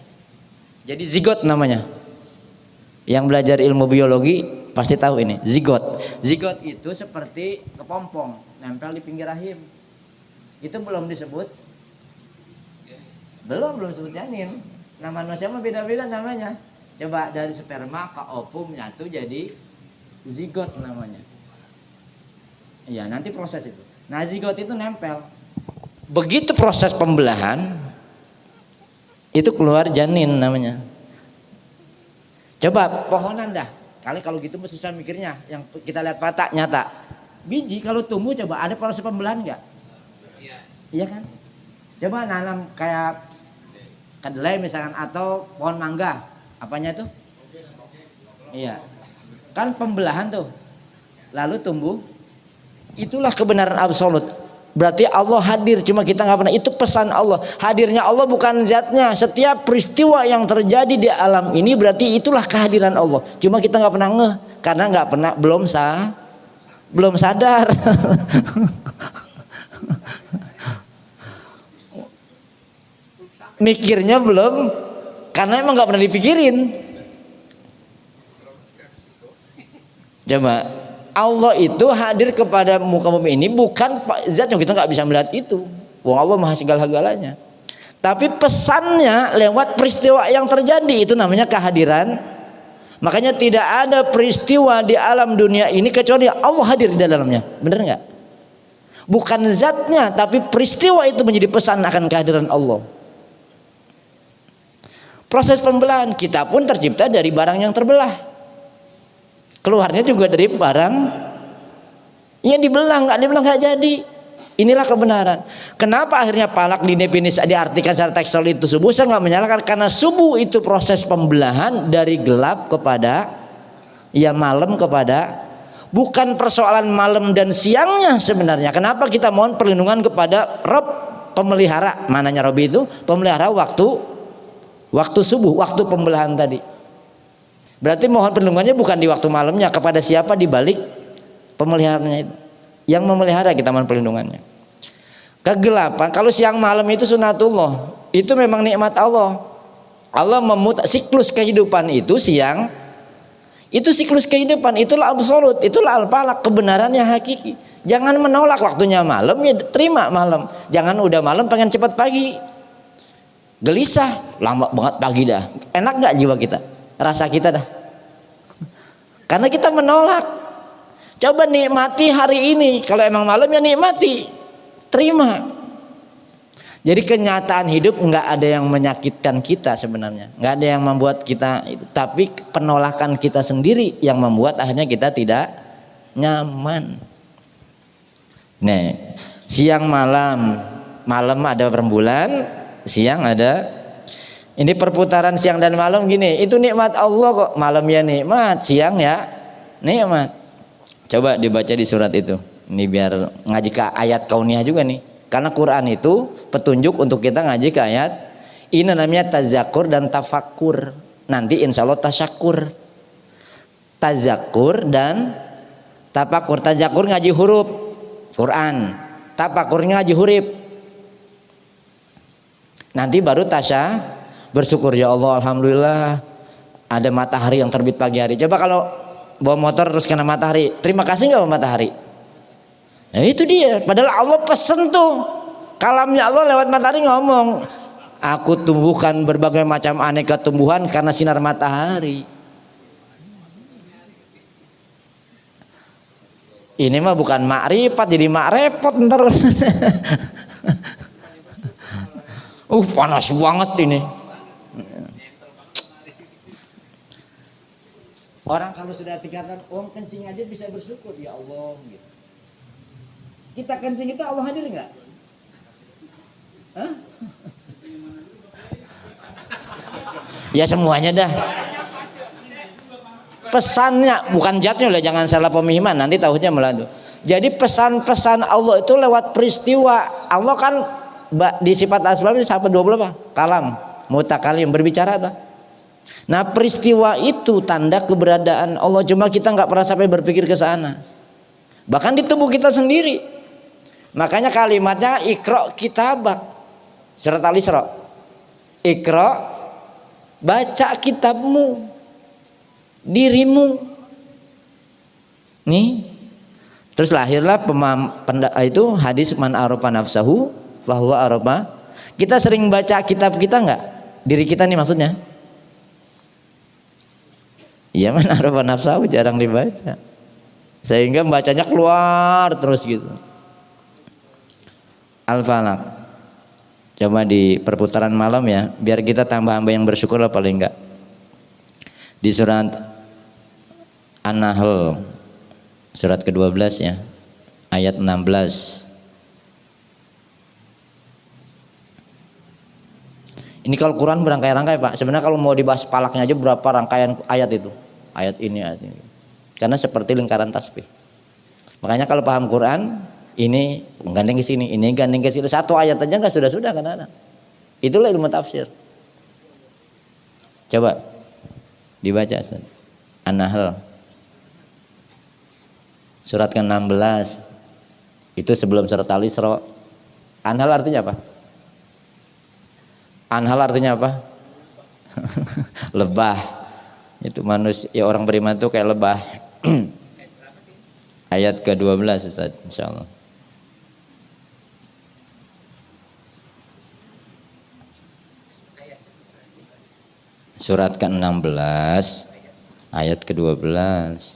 S3: Jadi zigot namanya. Yang belajar ilmu biologi pasti tahu ini, zigot. Zigot itu seperti kepompong, nempel di pinggir rahim. Itu belum disebut disebut janin. Nama manusia mah beda-beda namanya. Coba dari sperma ke ovum nyatu jadi zigot namanya. Iya, nanti proses itu. Nah, zigot itu nempel. Begitu proses pembelahan itu keluar janin namanya. Coba pohonan dah. Kali kalau gitu susah mikirnya. Yang kita lihat patah nyata. Biji kalau tumbuh coba ada proses pembelahan enggak? Iya kan? Coba nanam kayak kedelai misalkan atau pohon mangga. Apanya tuh? Iya. Kan pembelahan tuh. Lalu tumbuh. Itulah kebenaran absolut. Berarti Allah hadir, cuma kita nggak pernah. Itu pesan Allah. Hadirnya Allah bukan zatnya. Setiap peristiwa yang terjadi di alam ini berarti itulah kehadiran Allah. Cuma kita nggak pernah ngeh karena nggak pernah belum sadar. Mikirnya belum, karena emang nggak pernah dipikirin. Coba. Allah itu hadir kepada muka bumi ini bukan zat yang kita nggak bisa melihat itu. Wong Allah maha segala-galanya. Tapi pesannya lewat peristiwa yang terjadi itu namanya kehadiran. Makanya tidak ada peristiwa di alam dunia ini kecuali Allah hadir di dalamnya. Benar nggak? Bukan zatnya, tapi peristiwa itu menjadi pesan akan kehadiran Allah. Proses pembelahan kita pun tercipta dari barang yang terbelah. Keluarnya juga dari barang yang dibelah nggak jadi. Inilah kebenaran. Kenapa akhirnya palak diartikan secara tekstual itu subuh? Saya nggak menyalahkan karena subuh itu proses pembelahan dari gelap kepada malam kepada, bukan persoalan malam dan siangnya sebenarnya. Kenapa kita mohon perlindungan kepada Rob pemelihara? Mananya Rob itu pemelihara waktu subuh, waktu pembelahan tadi. Berarti mohon perlindungannya bukan di waktu malamnya, kepada siapa di balik pemeliharanya itu. Yang memelihara kita mohon perlindungannya. Kegelapan, kalau siang malam itu sunatullah, itu memang nikmat Allah. Allah memutar siklus kehidupan itu siang. Itu siklus kehidupan, itulah absolut, itulah al-falaq, kebenarannya hakiki. Jangan menolak waktunya malam, ya terima malam. Jangan udah malam pengen cepat pagi. Gelisah, lama banget pagi dah. Enak nggak jiwa kita? Rasa kita dah, karena kita menolak. Coba nikmati hari ini. Kalau emang malam ya nikmati, terima. Jadi kenyataan hidup nggak ada yang menyakitkan kita sebenarnya, nggak ada yang membuat kita itu, tapi penolakan kita sendiri yang membuat akhirnya kita tidak nyaman. Nih, siang malam, malam ada rembulan, siang ada. Ini perputaran siang dan malam gini, itu nikmat Allah kok. Malam ya nikmat, siang ya nikmat. Coba dibaca di surat itu. Ini biar ngaji ke ayat kauniyah juga nih. Karena Quran itu petunjuk untuk kita ngaji ke ayat. Ini namanya tazakur dan tafakkur. Nanti insya Allah tasyakur. Tazakur dan tafakur. Tazakur ngaji huruf Quran. Tafakur ngaji huruf. Nanti baru bersyukur, ya Allah alhamdulillah ada matahari yang terbit pagi hari. Coba kalau bawa motor terus kena matahari, terima kasih nggak sama matahari? Nah, itu dia. Padahal Allah pesen tuh, kalamnya Allah lewat matahari ngomong, aku tumbuhkan berbagai macam aneka tumbuhan karena sinar matahari. Ini mah bukan makrifat, jadi makrepot ntar. Panas banget ini. Orang kalau sudah tingkatan kencing aja bisa bersyukur, ya Allah gitu. Kita kencing itu Allah hadir nggak? Hah? Ya semuanya dah. Pesannya bukan jatnya lah, jangan salah pemahaman nanti tauhidnya meladu. Jadi pesan-pesan Allah itu lewat peristiwa. Allah kan di sifat asma itu sampai 20 apa? Kalam, mutakalim, berbicara tak? Nah peristiwa itu tanda keberadaan Allah, cuma kita nggak pernah sampai berpikir ke sana. Bahkan di tubuh kita sendiri. Makanya kalimatnya Iqra kitabak. Surat Al-Isra. Iqra, baca kitabmu. Dirimu. Nih. Terus lahirlah itu hadis man arafa nafsahu bahwa arafa. Kita sering baca kitab kita enggak? Diri kita nih maksudnya. Iya, man arafa nafsahu jarang dibaca. Sehingga bacanya keluar terus gitu. Al-Falaq. Coba di perputaran malam ya, biar kita tambah hamba yang bersyukur lah paling enggak. Di surat An-Nahl surat ke-12 ya, ayat 16. Ini kalau Quran berangkai-rangkai Pak. Sebenarnya kalau mau dibahas palaknya aja berapa rangkaian ayat itu. Ayat ini. Karena seperti lingkaran tasbih. Makanya kalau paham Quran, ini gandeng ke sini, ini gandeng ke sini. Satu ayat aja enggak sudah kan. Itulah ilmu tafsir. Coba dibaca An-Nahl surat ke-16. Itu sebelum surat Al-Isra. An-Nahl artinya apa? An-Nahl artinya apa? Lebah. Itu manusia ya, orang beriman itu kayak lebah. Ayat ke-12 Ustaz, insyaallah. Surat ke-16 ayat ke-12.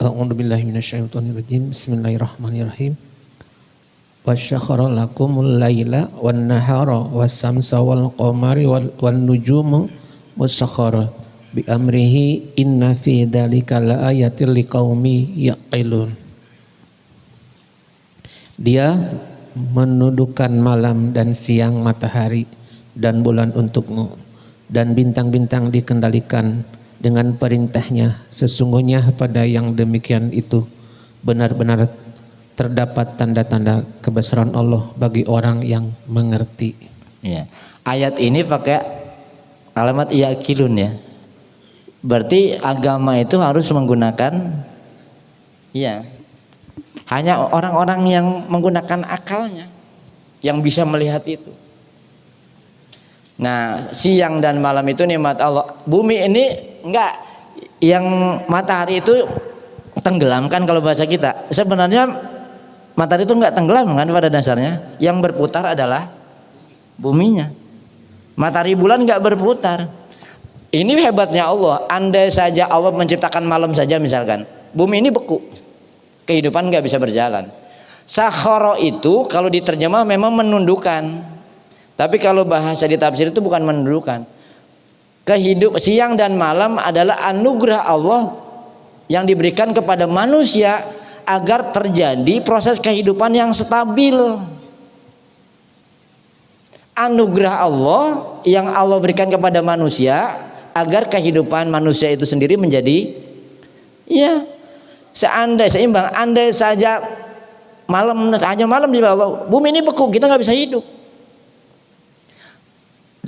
S4: A'udzubillahi minasyaitonirrajim. Bismillahirrahmanirrahim. Wasyakhara lakumul laila wan nahara was-samsa wal qamari wan nujumu musakharat bi amrihi inna fi dzalika laayatil liqaumi yaqilun. Dia menundukkan malam dan siang, matahari dan bulan untukmu, dan bintang-bintang dikendalikan dengan perintahnya. Sesungguhnya pada yang demikian itu benar-benar terdapat tanda-tanda kebesaran Allah bagi orang yang mengerti.
S3: Ya. Ayat ini pakai alamat yaqilun ya. Berarti agama itu harus menggunakan ya, hanya orang-orang yang menggunakan akalnya yang bisa melihat itu. Nah, siang dan malam itu nikmat Allah. Bumi ini enggak, yang matahari itu tenggelam kan kalau bahasa kita. Sebenarnya matahari itu enggak tenggelam kan pada dasarnya. Yang berputar adalah buminya. Matahari bulan enggak berputar. Ini hebatnya Allah. Andai saja Allah menciptakan malam saja misalkan, bumi ini beku, kehidupan enggak bisa berjalan. Sakhara itu kalau diterjemah memang menundukkan. Tapi kalau bahasa di tafsir itu bukan menundukkan. Siang dan malam adalah anugerah Allah yang diberikan kepada manusia agar terjadi proses kehidupan yang stabil. Anugerah Allah yang Allah berikan kepada manusia agar kehidupan manusia itu sendiri menjadi ya seimbang. Andai saja hanya malam di Allah, bumi ini beku, kita nggak bisa hidup.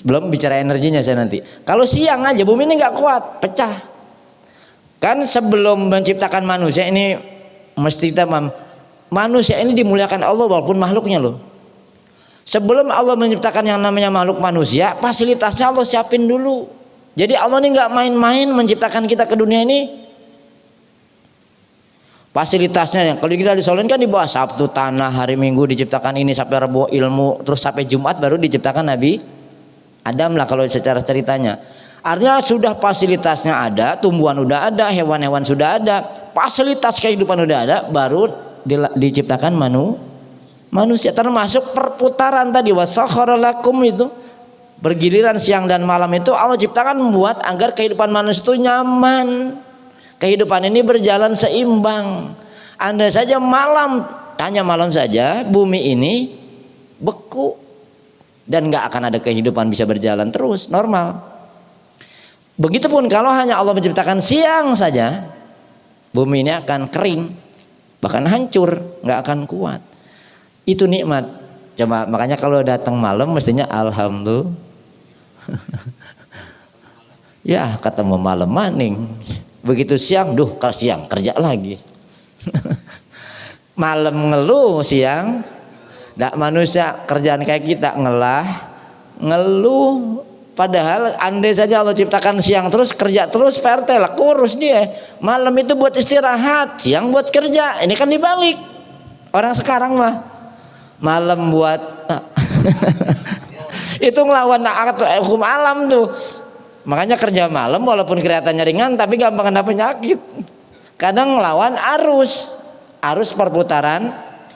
S3: Belum bicara energinya saya nanti. Kalau siang aja bumi ini nggak kuat, pecah. Kan sebelum menciptakan manusia ini mesti kita manusia ini dimuliakan Allah walaupun makhluknya loh. Sebelum Allah menciptakan yang namanya makhluk manusia, fasilitasnya Allah siapin dulu. Jadi Allah ini nggak main-main menciptakan kita ke dunia ini. Fasilitasnya kalau kita disoalin kan di bawah Sabtu tanah, hari Minggu diciptakan ini, sampai Rabu ilmu, terus sampai Jumat baru diciptakan Nabi Adam lah kalau secara ceritanya. Artinya sudah fasilitasnya ada, tumbuhan udah ada, hewan-hewan sudah ada, fasilitas kehidupan udah ada, baru diciptakan manusia. Termasuk perputaran tadi, wasakhara lakum itu bergiliran siang dan malam itu Allah ciptakan membuat agar kehidupan manusia itu nyaman. Kehidupan ini berjalan seimbang. Andai saja malam, hanya malam saja bumi ini beku dan nggak akan ada kehidupan bisa berjalan terus normal. Begitupun kalau hanya Allah menciptakan siang saja, bumi ini akan kering, bahkan hancur, nggak akan kuat. Itu nikmat. Coba makanya kalau datang malam mestinya alhamdulillah. Ya ketemu malam maning. Begitu siang, kalau siang kerja lagi. Malam ngeluh, siang nggak manusia kerjaan kayak kita ngeluh. Padahal andai saja Allah ciptakan siang terus kerja terus, PRT lah kurus dia. Malam itu buat istirahat, siang buat kerja. Ini kan dibalik. Orang sekarang mah malam buat itu ngelawan hukum alam tuh. Makanya kerja malam walaupun kelihatannya ringan tapi gampang kena penyakit. Kadang ngelawan arus perputaran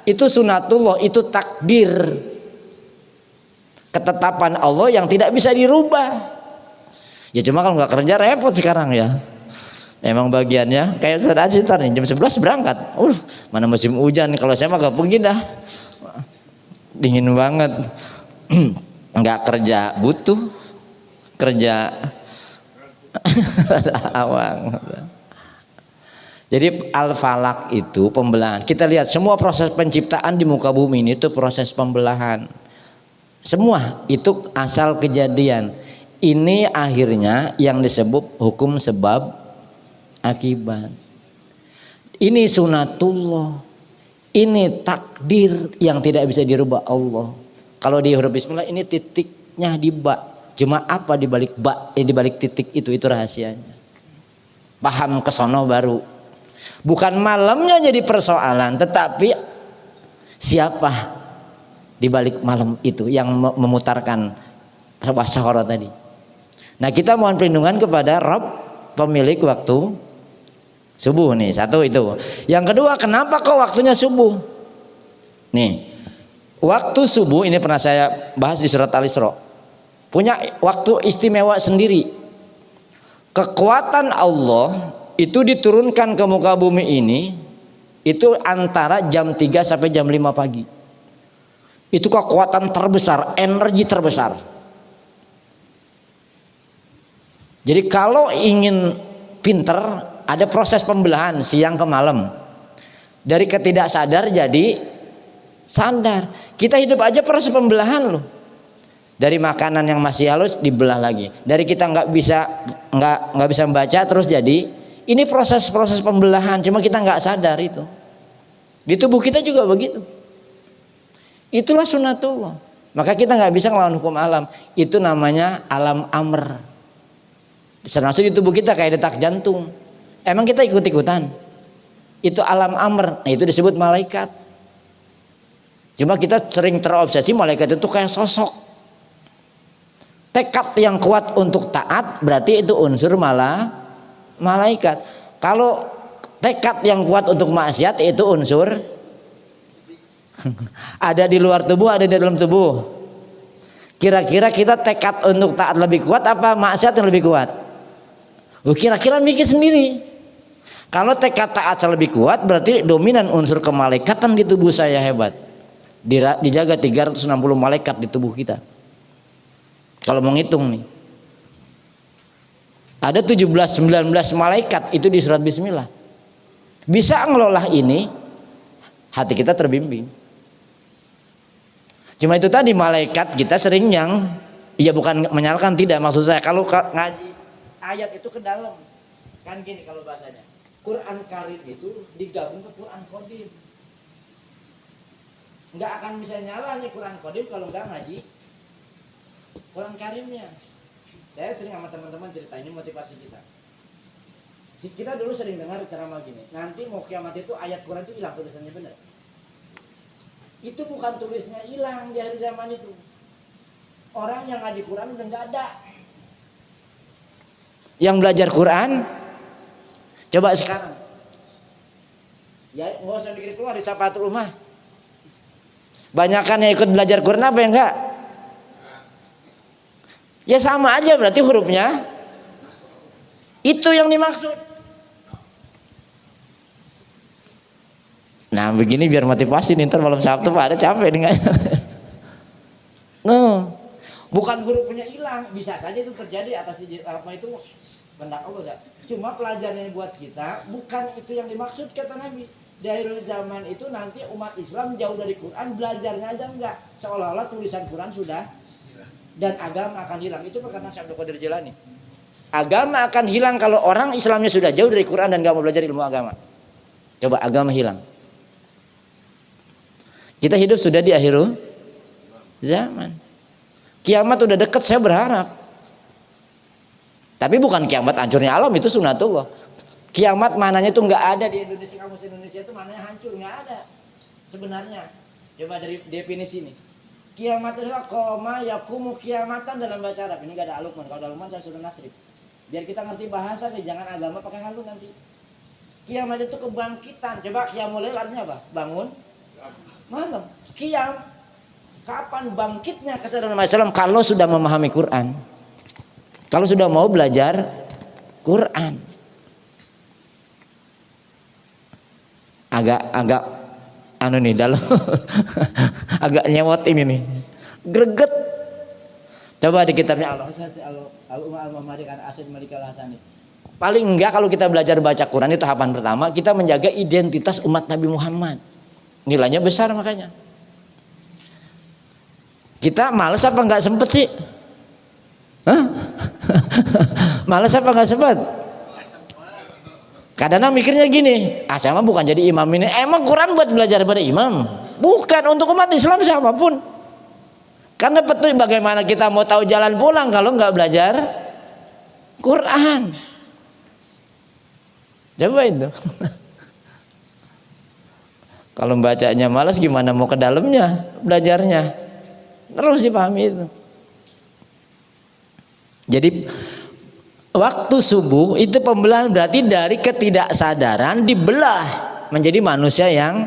S3: itu sunatullah, itu takdir, ketetapan Allah yang tidak bisa dirubah. Ya cuma kalau nggak kerja repot sekarang ya. Emang bagiannya kayak setar nih jam 11 berangkat. Mana musim hujan, kalau saya mah gak pergi dah. Dingin banget. Nggak kerja butuh kerja awang. Jadi al-falak itu pembelahan. Kita lihat semua proses penciptaan di muka bumi ini itu proses pembelahan. Semua itu asal kejadian. Ini akhirnya yang disebut hukum sebab akibat. Ini sunatullah. Ini takdir yang tidak bisa dirubah Allah. Kalau di huruf bismillah ini titiknya di ba. Cuma apa di balik ba, di balik titik itu rahasianya. Paham kesono baru. Bukan malamnya jadi persoalan, tetapi siapa di balik malam itu yang memutarkan wasyahara tadi. Nah kita mohon perlindungan kepada Rabb pemilik waktu subuh nih, satu itu. Yang kedua, kenapa kok waktunya subuh? Nih, waktu subuh ini pernah saya bahas di surat Al-Isra. Punya waktu istimewa sendiri. Kekuatan Allah itu diturunkan ke muka bumi ini itu antara jam 3 sampai jam 5 pagi. Itu kekuatan terbesar, energi terbesar. Jadi kalau ingin pinter, ada proses pembelahan siang ke malam. Dari ketidaksadar jadi sadar. Kita hidup aja proses pembelahan loh. Dari makanan yang masih halus dibelah lagi. Dari kita nggak bisa membaca terus jadi. Ini proses-proses pembelahan, cuma kita nggak sadar itu. Di tubuh kita juga begitu. Itulah sunatullah. Maka kita nggak bisa ngelawan hukum alam. Itu namanya alam amr. Termasuk di tubuh kita kayak detak jantung. Emang kita ikut-ikutan? Itu alam amr. Nah itu disebut malaikat. Cuma kita sering terobsesi malaikat itu kayak sosok. Tekad yang kuat untuk taat berarti itu unsur malaikat. Kalau tekad yang kuat untuk maksiat itu unsur ada di luar tubuh, ada di dalam tubuh. Kira-kira kita tekad untuk taat lebih kuat apa maksiat yang lebih kuat? Kira-kira mikir sendiri. Kalau tekad taat lebih kuat berarti dominan unsur kemalaikatan di tubuh saya hebat. Dijaga 360 malaikat di tubuh kita. Kalau mau ngitung nih. Ada 17-19 malaikat itu di surat bismillah. Bisa ngelola ini, hati kita terbimbing. Cuma itu tadi malaikat kita sering yang, ya bukan menyalahkan, tidak, maksud saya kalau ngaji ayat itu ke dalam. Kan gini kalau bahasanya. Quran Karim itu digabung ke Quran Qadim. Nggak akan bisa nyala nih Quran Qadim kalau nggak ngaji Quran Karimnya. Saya sering sama teman-teman cerita, ini motivasi kita. Kita dulu sering dengar ceramah gini, nanti mau kiamat itu ayat Quran itu hilang tulisannya, benar. Itu bukan tulisnya hilang di hari zaman itu. Orang yang ngaji Quran udah nggak ada. Yang belajar Quran, coba sekarang. Ya nggak usah mikir keluar di Safatul Ummah. Banyakan yang ikut belajar Quran apa yang enggak? Ya sama aja berarti hurufnya itu yang dimaksud. Nah begini biar motivasi nih, ntar malam Sabtu Pak ada capek nih nggak? No, bukan hurufnya hilang, bisa saja itu terjadi atas apa itu kehendak Allah. Cuma pelajarannya buat kita bukan itu yang dimaksud kata Nabi. Di akhir zaman itu nanti umat Islam jauh dari Quran, belajarnya aja enggak, seolah-olah tulisan Quran sudah dan agama akan hilang. Itu perkataan Syekh Abdul Qadir Jilani. Agama akan hilang kalau orang Islamnya sudah jauh dari Quran dan gak mau belajar ilmu agama. Coba agama hilang. Kita hidup sudah di akhir zaman. Kiamat udah deket, saya berharap. Tapi bukan kiamat hancurnya alam, itu sunatullah. Kiamat mananya itu nggak ada di Indonesia, kamus Indonesia itu mananya hancur, nggak ada. Sebenarnya, coba dari definisi ini. Kiamat itu adalah koma yakumu kiamatan dalam bahasa Arab. Ini nggak ada alukman. Kalau ada alukman saya sudah nasrib. Biar kita ngerti bahasa nih, jangan agama pakai halu nanti. Kiamat itu kebangkitan. Coba qiyamul lail artinya apa? Bangun malam. Qiyam, kapan bangkitnya kesadaran manusia kalau sudah memahami Quran, kalau sudah mau belajar Quran. Agak anu nih dalam agak nyewot ini nih, greget. Coba di kitabnya Al-Muhammadi kan Asyid Malik Al-Hasani. Paling enggak kalau kita belajar baca Quran itu tahapan pertama, kita menjaga identitas umat Nabi Muhammad. Nilainya besar makanya. Kita malas apa enggak sempet sih? Hah? Malas apa enggak sempet? Kadang-kadang mikirnya gini, saya mah bukan jadi imam ini. Emang Quran buat belajar pada imam? Bukan, untuk umat Islam siapapun. Karena betul bagaimana kita mau tahu jalan pulang kalau nggak belajar Quran. Coba itu. Kalau bacanya malas gimana mau ke dalamnya belajarnya? Terus dipahami itu. Jadi waktu subuh itu pembelahan berarti dari ketidaksadaran dibelah menjadi manusia yang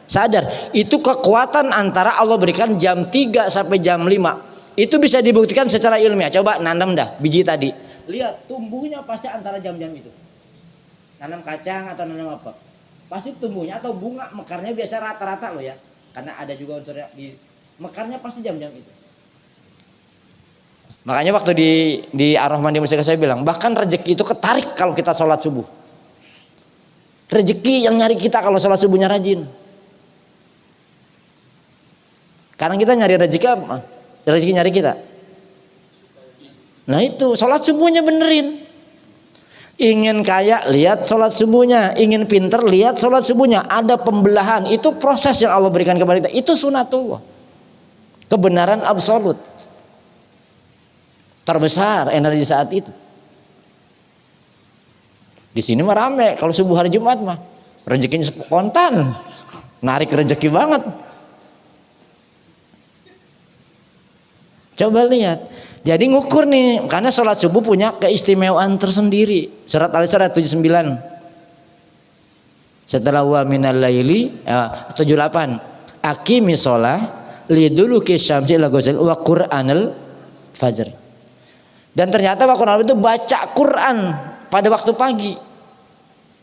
S3: sadar. Itu kekuatan antara Allah berikan jam 3 sampai jam 5. Itu bisa dibuktikan secara ilmiah. Coba nanam dah biji tadi. Lihat tumbuhnya pasti antara jam-jam itu. Nanam kacang atau nanam apa? Pasti tumbuhnya atau bunga mekarnya biasa rata-rata loh ya. Karena ada juga unsur di mekarnya pasti jam-jam itu. Makanya waktu di Ar-Rahman di Musika saya bilang, bahkan rezeki itu ketarik kalau kita sholat subuh. Rezeki yang nyari kita kalau sholat subuhnya rajin. Karena kita nyari rezeki apa? Rezeki nyari kita. Nah itu sholat subuhnya benerin. Ingin kaya lihat sholat subuhnya, ingin pinter lihat sholat subuhnya. Ada pembelahan, itu proses yang Allah berikan kepada kita. Itu sunatullah, kebenaran absolut terbesar energi saat itu. Di sini mah rame kalau subuh hari Jumat mah rezekinya spontan, narik rezeki banget. Coba lihat. Jadi ngukur nih, karena sholat subuh punya keistimewaan tersendiri. Surat Al-Isra 79. Setelah wa minal laili 78. Aqimi sholah liduluki syamsi ila ghusal wa Qur'anul fajr. Dan ternyata Quran itu baca Quran pada waktu pagi.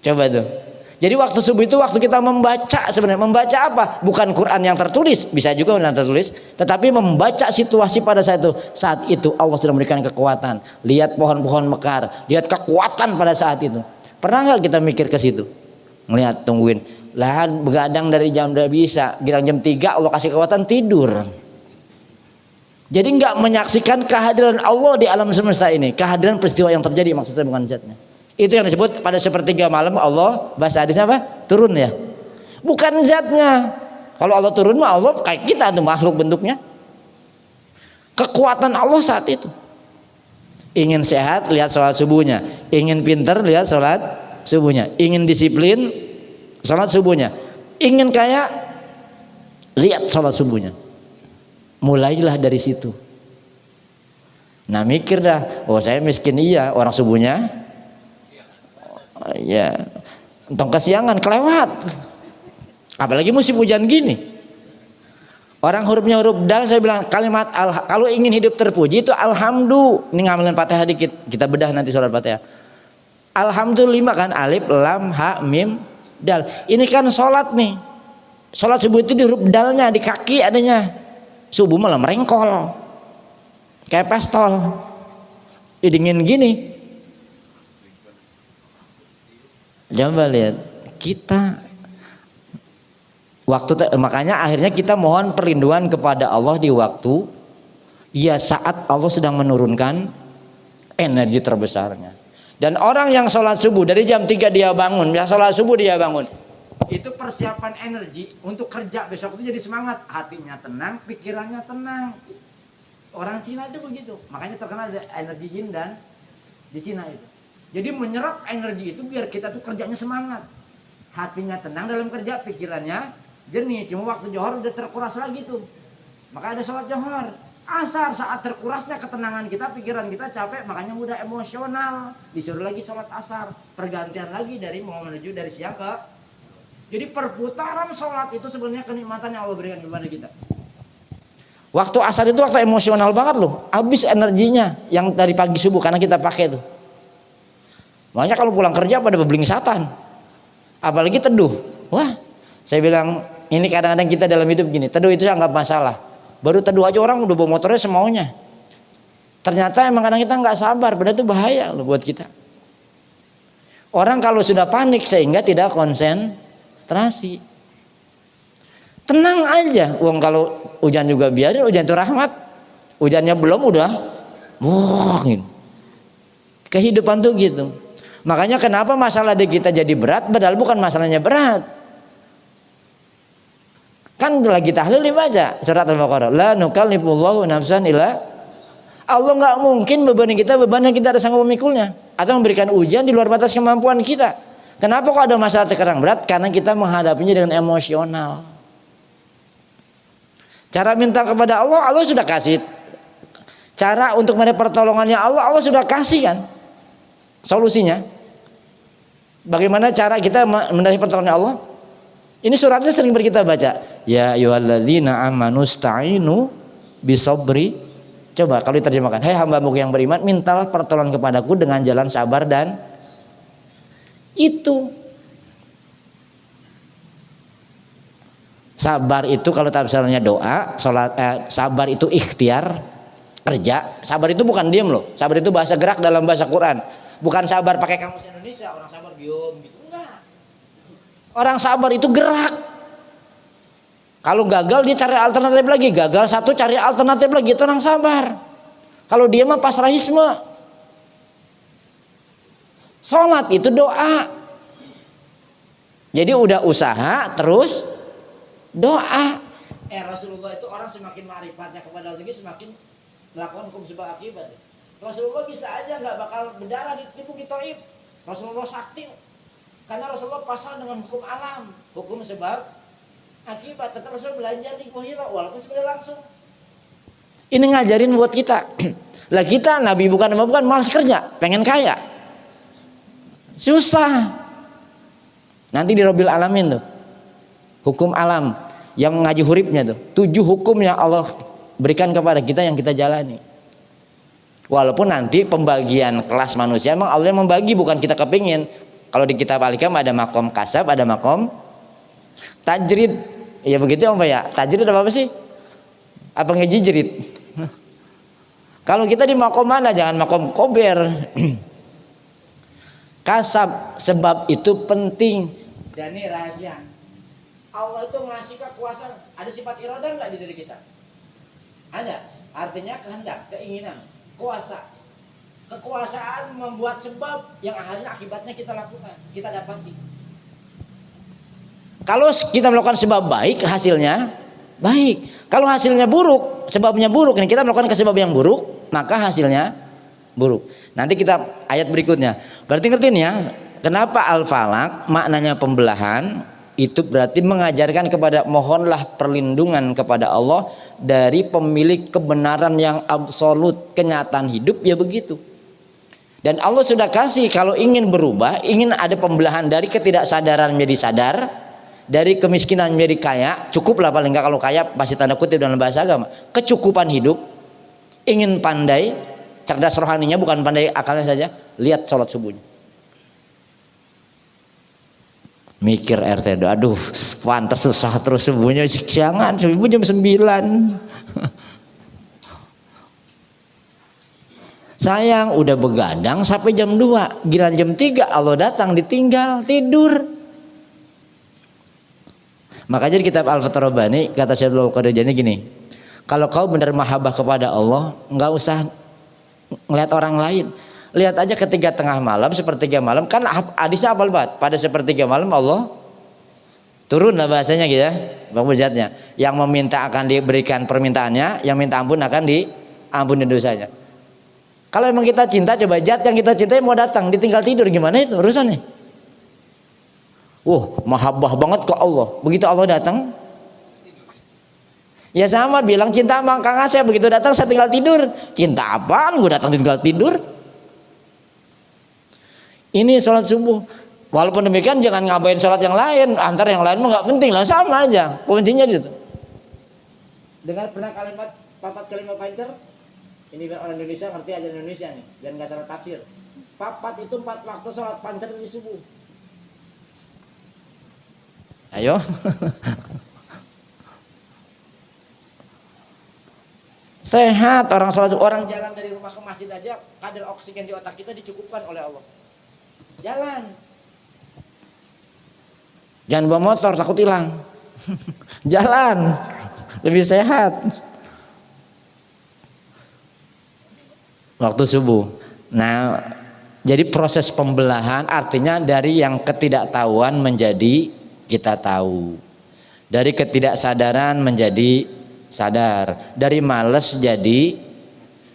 S3: Coba tuh. Jadi waktu subuh itu waktu kita membaca, sebenarnya membaca apa? Bukan Quran yang tertulis, bisa juga yang tertulis, tetapi membaca situasi pada saat itu. Saat itu Allah sudah memberikan kekuatan. Lihat pohon-pohon mekar, lihat kekuatan pada saat itu. Pernah nggak kita mikir ke situ? Melihat, tungguin, lahan begadang dari jam udah bisa, bilang jam 3 Allah kasih kekuatan tidur. Jadi nggak menyaksikan kehadiran Allah di alam semesta ini, kehadiran peristiwa yang terjadi maksudnya bukan zatnya. Itu yang disebut pada sepertiga malam Allah, bahasa hadisnya apa? Turun ya. Bukan zatnya. Kalau Allah turun mah Allah kayak kita tuh makhluk bentuknya. Kekuatan Allah saat itu. Ingin sehat lihat sholat subuhnya, ingin pinter lihat sholat subuhnya, ingin disiplin sholat subuhnya, ingin kaya lihat sholat subuhnya. Mulailah dari situ. Nah mikir dah, oh saya miskin iya, orang subuhnya ya entong kesiangan kelewat, apalagi musim hujan gini. Orang hurufnya huruf dal, saya bilang kalimat kalau ingin hidup terpuji itu alhamdulillah. Ini ngambilin Fatihah dikit, kita bedah nanti surat Fatihah. Alhamdulillah 5 kan, alif lam ha mim dal. Ini kan sholat nih, Sholat subuh itu di huruf dalnya, di kaki adanya. Subuh malah merengkol kayak pistol, dingin gini. Coba lihat kita makanya akhirnya kita mohon perlindungan kepada Allah di waktu ya saat Allah sedang menurunkan energi terbesarnya. Dan orang yang sholat subuh dari jam 3 dia bangun, ya sholat subuh dia bangun, itu persiapan energi untuk kerja besok itu jadi semangat, hatinya tenang, pikirannya tenang. Orang Cina itu begitu, makanya terkenal ada energi yin dan di Cina itu. Jadi menyerap energi itu biar kita tuh kerjanya semangat, hatinya tenang dalam kerja, pikirannya jernih. Cuma waktu johor udah terkuras lagi tuh, maka ada sholat johor. Asar saat terkurasnya ketenangan kita, pikiran kita capek, makanya mudah emosional, disuruh lagi sholat asar, pergantian lagi dari mau menuju dari siang ke. Jadi perputaran sholat itu sebenarnya kenikmatan yang Allah berikan kepada kita. Waktu asar itu waktu emosional banget loh, habis energinya yang dari pagi subuh karena kita pakai tuh. Makanya kalau pulang kerja pada beblingsatan, apalagi teduh. Wah, saya bilang ini kadang-kadang kita dalam hidup gini, teduh itu anggap masalah. Baru teduh aja orang udah bawa motornya semaunya. Ternyata emang kadang kita nggak sabar, padahal itu bahaya loh buat kita. Orang kalau sudah panik sehingga tidak konsentrasi. Tenang aja, uang kalau hujan juga biarin, hujan itu rahmat. Hujannya belum udah, gitu. Kehidupan tuh gitu. Makanya kenapa masalah di kita jadi berat, padahal bukan masalahnya berat. Kan lagi tahlil dibaca surat Al-Baqarah, la nukallifullahu nafsan illa. Allah nggak mungkin beban kita beban yang kita ada sanggup memikulnya atau memberikan ujian di luar batas kemampuan kita. Kenapa kok ada masalah sekarang berat? Karena kita menghadapinya dengan emosional. Cara minta kepada Allah, Allah sudah kasih. Cara untuk mencari pertolongannya Allah, Allah sudah kasih kan solusinya. Bagaimana cara kita mencari pertolongan Allah? Ini suratnya sering kita baca. Ya ayyuhalladzina amanu sta'inu bisabri. Coba kalau diterjemahkan, hai hamba-Mu yang beriman, mintalah pertolongan kepadaku dengan jalan sabar dan itu. Sabar itu kalau tafsirnya doa, sabar itu ikhtiar, kerja. Sabar itu bukan diam loh. Sabar itu bahasa gerak dalam bahasa Quran. Bukan sabar pakai kamus Indonesia, orang sabar diam gitu. Enggak. Orang sabar itu gerak. Kalau gagal dia cari alternatif lagi, gagal satu cari alternatif lagi, itu orang sabar. Kalau dia mah pasrahisme. Sholat itu doa. Jadi udah usaha terus doa. Rasulullah itu orang semakin ma'rifatnya kepada Allah semakin melakukan hukum sebab akibat. Rasulullah bisa aja nggak bakal berdarah di Bukit Thaif. Rasulullah sakti karena Rasulullah pasal dengan hukum alam, hukum sebab akibat. Tetap Rasul belajar di Gua Hira walaupun sebenarnya langsung. Ini ngajarin buat kita. Lah kita Nabi bukan malas kerja, pengen kaya. Susah. Nanti di Rabbil Alamin tuh. Hukum alam yang ngaji hurifnya tuh. 7 hukum yang Allah berikan kepada kita yang kita jalani. Walaupun nanti pembagian kelas manusia memang Allah yang membagi, bukan kita kepingin. Kalau di kitab Al-Hikam ada makom kasab, ada makom tajrid. Ya begitu ya Pak ya. Tajrid apa sih? Apa ngejijrid? Kalau kita di makom mana? Jangan makom kober. Kasab, sebab itu penting. Dan ini rahasia. Allah itu ngasih kekuasaan. Ada sifat iradah nggak di diri kita? Ada. Artinya kehendak, keinginan, kuasa. Kekuasaan membuat sebab yang akhirnya akibatnya kita lakukan, kita dapati. Kalau kita melakukan sebab baik, hasilnya baik. Kalau hasilnya buruk, sebabnya buruk, nih kita melakukan sebab yang buruk, maka hasilnya buruk. Nanti kita ayat berikutnya. Berarti ngertiin ya, kenapa Al-Falaq maknanya pembelahan? Itu berarti mengajarkan kepada mohonlah perlindungan kepada Allah dari pemilik kebenaran yang absolut, kenyataan hidup ya begitu. Dan Allah sudah kasih kalau ingin berubah, ingin ada pembelahan dari ketidaksadaran menjadi sadar, dari kemiskinan menjadi kaya, cukuplah paling enggak kalau kaya pasti tanda kutip dalam bahasa agama. Kecukupan hidup, ingin pandai, cerdas rohaninya bukan pandai akalnya saja, lihat sholat subuhnya. Mikir RT, aduh pantas susah terus subuhnya siangan, subuh jam 9. Sayang udah begadang sampai jam 2, giliran jam 3 Allah datang ditinggal tidur. Makanya di kitab Al-Fatihah Rabbani kata Syekh Abdul Qadir Jailani gini, kalau kau benar mahabbah kepada Allah, nggak usah ngeliat orang lain. Lihat aja ketiga tengah malam, sepertiga malam, kan hadisnya hafal banget. Pada sepertiga malam Allah turun lah bahasanya gitu ya, bujatnya. Yang meminta akan diberikan permintaannya, yang minta ampun akan diampuni dosanya. Kalau emang kita cinta, coba zat yang kita cintai mau datang, ditinggal tidur, gimana itu urusannya? Mahabbah banget ke Allah. Begitu Allah datang, ya sama bilang cinta sama Kang Asep, begitu datang saya tinggal tidur. Cinta apaan? Gue datang tinggal tidur. Ini sholat subuh. Walaupun demikian jangan ngabain sholat yang lain. Antara yang lain mah nggak penting lah, sama aja. Kuncinya gitu. Dengar pernah kalimat papat kalimat pancer? Ini orang Indonesia ngerti aja Indonesia nih, dan nggak salah tafsir. Papat itu 4 waktu sholat pancer di subuh. Ayo. Sehat orang sholat, orang jalan dari rumah ke masjid aja kadar oksigen di otak kita dicukupkan oleh Allah. Jalan, jangan bawa motor takut hilang. Jalan lebih sehat waktu subuh. Nah, jadi proses pembelahan artinya dari yang ketidaktahuan menjadi kita tahu, dari ketidaksadaran menjadi sadar, dari malas jadi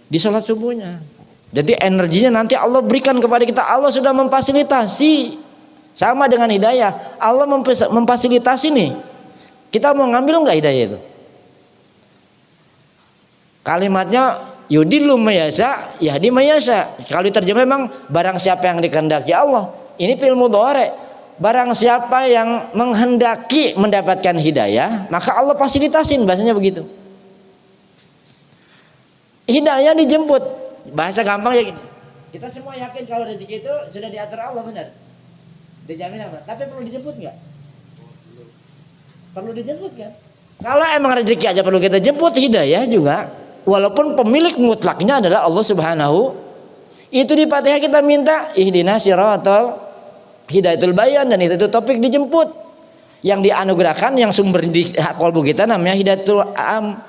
S3: di sholat subuhnya. Jadi energinya nanti Allah berikan kepada kita. Allah sudah memfasilitasi, sama dengan hidayah. Allah memfasilitasi nih. Kita mau ngambil nggak hidayah itu? Kalimatnya yudillu mayasa, yahdi mayasa. Kalau diterjemah memang barang siapa yang dikehendaki Allah. Ini fi'il mudhari. Barang siapa yang menghendaki mendapatkan hidayah, maka Allah fasilitasin, bahasanya begitu. Hidayah dijemput. Bahasa gampang ya gini. Kita semua yakin kalau rezeki itu sudah diatur Allah, benar. Dijamin apa? Tapi perlu dijemput nggak? Perlu dijemput kan? Kalau emang rezeki aja perlu kita jemput, hidayah juga. Walaupun pemilik mutlaknya adalah Allah Subhanahu. Itu di Fatihah kita minta ihdinas siratal hidayatul bayan, dan itu topik dijemput. Yang dianugerahkan yang sumber di qalbu kita namanya hidayatul am.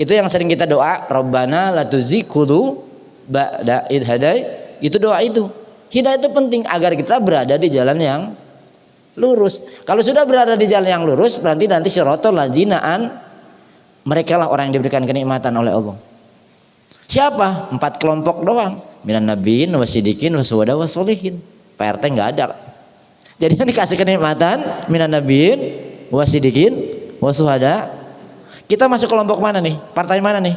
S3: Itu yang sering kita doa, Rabbana la tuzigh quluba ba'da idh hadayt. Itu doa itu. Hidayah itu penting agar kita berada di jalan yang lurus. Kalau sudah berada di jalan yang lurus, berarti nanti siratal ladzina mereka lah orang yang diberikan kenikmatan oleh Allah. Siapa? 4 kelompok doang. Minan nabiyyin wasidikin wasuhada wasolihin. PRT nggak ada. Jadi yang dikasih kenikmatan minan nabiyyin wasidikin wasuhada. Kita masuk kelompok mana nih? Partai mana nih?